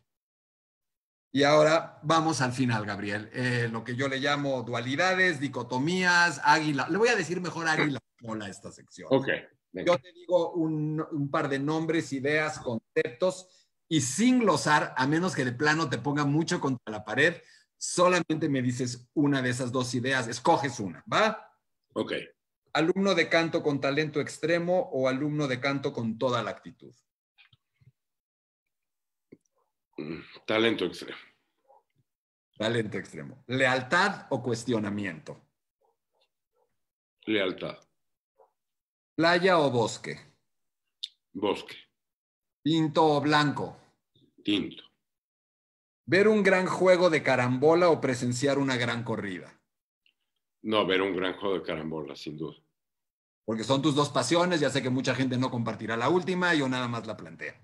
Y ahora vamos al final, Gabriel. Lo que yo le llamo dualidades, dicotomías, águila. Le voy a decir mejor águila mola a esta sección. Ok. Venga. Yo te digo un par de nombres, ideas, conceptos, y sin glosar, a menos que de plano te ponga mucho contra la pared, solamente me dices una de esas dos ideas, escoges una, ¿va? Ok. ¿Alumno de canto con talento extremo o alumno de canto con toda la actitud? Talento extremo. Talento extremo. ¿Lealtad o cuestionamiento? Lealtad. ¿Playa o bosque? Bosque. ¿Tinto o blanco? Tinto. ¿Ver un gran juego de carambola o presenciar una gran corrida? No, ver un gran juego de carambola, sin duda. Porque son tus dos pasiones, ya sé que mucha gente no compartirá la última, yo nada más la planteo.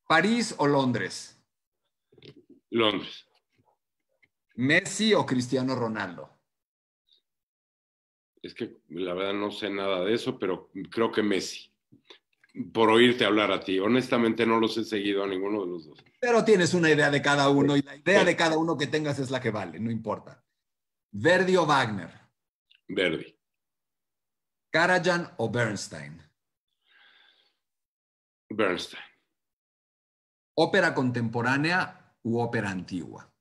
¿París o Londres? Londres. ¿Messi o Cristiano Ronaldo? Es que la verdad no sé nada de eso, pero creo que Messi. Por oírte hablar a ti. Honestamente no los he seguido a ninguno de los dos. Pero tienes una idea de cada uno y la idea de cada uno que tengas es la que vale, no importa. ¿Verdi o Wagner? Verdi. ¿Karajan o Bernstein? Bernstein. ¿Ópera contemporánea u ópera antigua?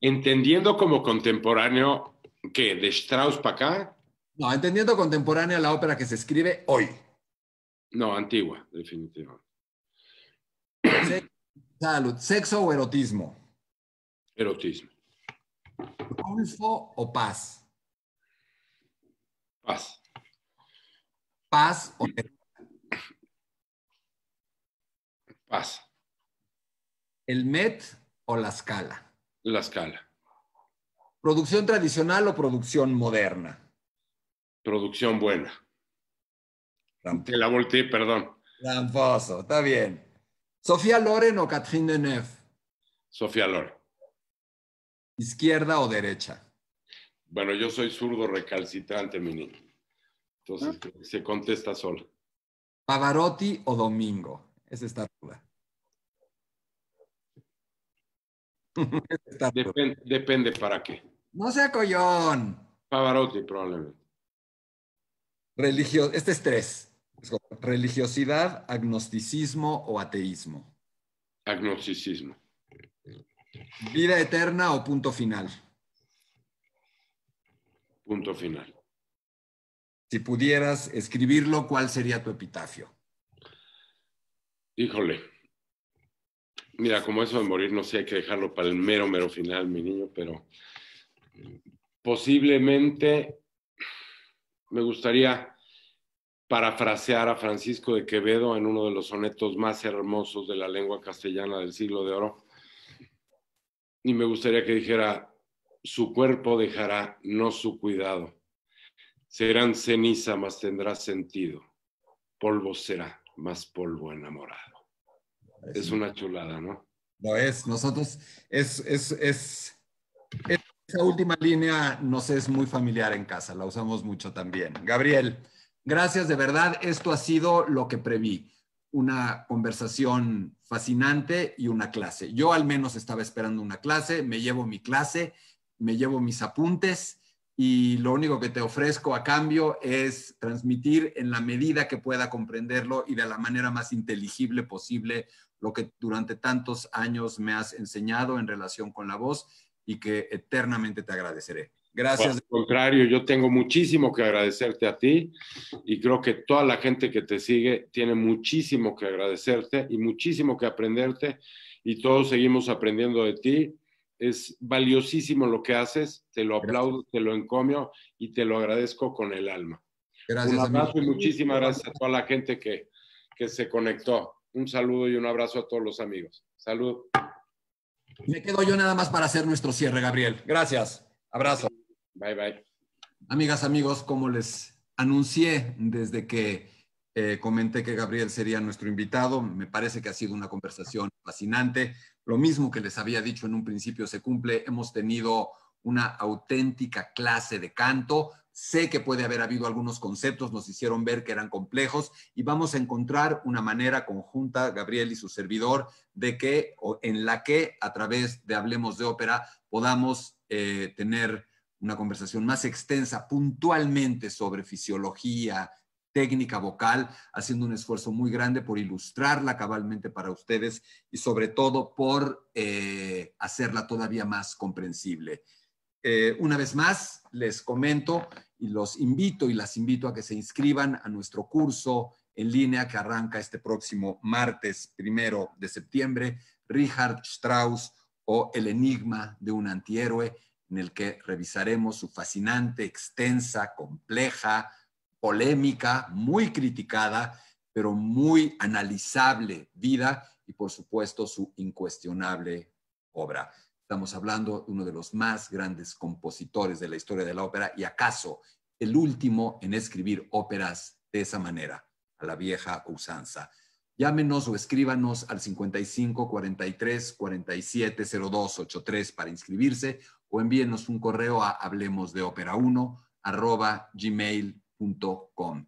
Entendiendo como contemporáneo, ¿qué? ¿De Strauss para acá? No, entendiendo contemporánea la ópera que se escribe hoy. No, antigua, definitivamente. Salud. ¿Sexo o erotismo? Erotismo. ¿Golfo o paz? Paz. Paz o Paz. el Met o la Scala. La Scala. ¿Producción tradicional o producción moderna? Producción buena. Te la volteé, perdón. Tramposo, está bien. ¿Sofía Loren o Catherine Deneuve? Sofía Loren. ¿Izquierda o derecha? Bueno, yo soy zurdo recalcitrante, mi niño. Entonces, se contesta solo. ¿Pavarotti o Domingo? Esa está ruda. Depende para qué. No sea collón. Pavarotti, probablemente. Este es tres. Religiosidad, agnosticismo o ateísmo. Agnosticismo. Vida eterna o punto final. Punto final. Si pudieras escribirlo, ¿cuál sería tu epitafio? Híjole. Mira, como eso de morir, no sé, hay que dejarlo para el mero final, mi niño, pero posiblemente me gustaría parafrasear a Francisco de Quevedo en uno de los sonetos más hermosos de la lengua castellana del siglo de oro. Y me gustaría que dijera, su cuerpo dejará, no su cuidado. Serán ceniza, mas tendrá sentido. Polvo será, más polvo enamorado. Es una chulada, ¿no? Lo es. Nosotros, esa última línea nos es muy familiar en casa, la usamos mucho también. Gabriel, gracias de verdad. Esto ha sido lo que preví. Una conversación fascinante y una clase. Yo al menos estaba esperando una clase, me llevo mi clase, me llevo mis apuntes y lo único que te ofrezco a cambio es transmitir en la medida que pueda comprenderlo y de la manera más inteligible posible lo que durante tantos años me has enseñado en relación con la voz y que eternamente te agradeceré. Gracias. Al contrario, yo tengo muchísimo que agradecerte a ti y creo que toda la gente que te sigue tiene muchísimo que agradecerte y muchísimo que aprenderte y todos seguimos aprendiendo de ti. Es valiosísimo lo que haces, te lo aplaudo, gracias. Te lo encomio y te lo agradezco con el alma. Gracias, un abrazo amigo. Y muchísimas gracias a toda la gente que se conectó. Un saludo y un abrazo a todos los amigos. Salud. Me quedo yo nada más para hacer nuestro cierre, Gabriel. Gracias. Abrazo. Bye, bye. Amigas, amigos, como les anuncié desde que comenté que Gabriel sería nuestro invitado, me parece que ha sido una conversación fascinante. Lo mismo que les había dicho en un principio se cumple. Hemos tenido una auténtica clase de canto. Sé que puede haber habido algunos conceptos, nos hicieron ver que eran complejos y vamos a encontrar una manera conjunta, Gabriel y su servidor, en la que a través de Hablemos de Ópera podamos tener una conversación más extensa puntualmente sobre fisiología, técnica vocal, haciendo un esfuerzo muy grande por ilustrarla cabalmente para ustedes y sobre todo por hacerla todavía más comprensible. Una vez más, les comento y los invito y las invito a que se inscriban a nuestro curso en línea que arranca este próximo martes 1 de septiembre, Richard Strauss o El enigma de un antihéroe, en el que revisaremos su fascinante, extensa, compleja, polémica, muy criticada, pero muy analizable vida y, por supuesto, su incuestionable obra. Estamos hablando de uno de los más grandes compositores de la historia de la ópera y acaso el último en escribir óperas de esa manera, a la vieja usanza. Llámenos o escríbanos al 55 43 47 02 83 para inscribirse o envíenos un correo a hablemosdeopera1@gmail.com.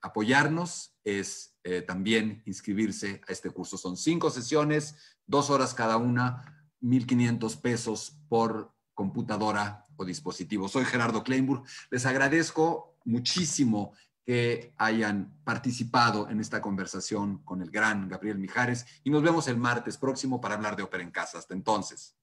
Apoyarnos es también inscribirse a este curso. Son 5 sesiones, 2 horas cada una, 1,500 pesos por computadora o dispositivo. Soy Gerardo Kleinburg. Les agradezco muchísimo que hayan participado en esta conversación con el gran Gabriel Mijares y nos vemos el martes próximo para hablar de ópera en casa. Hasta entonces.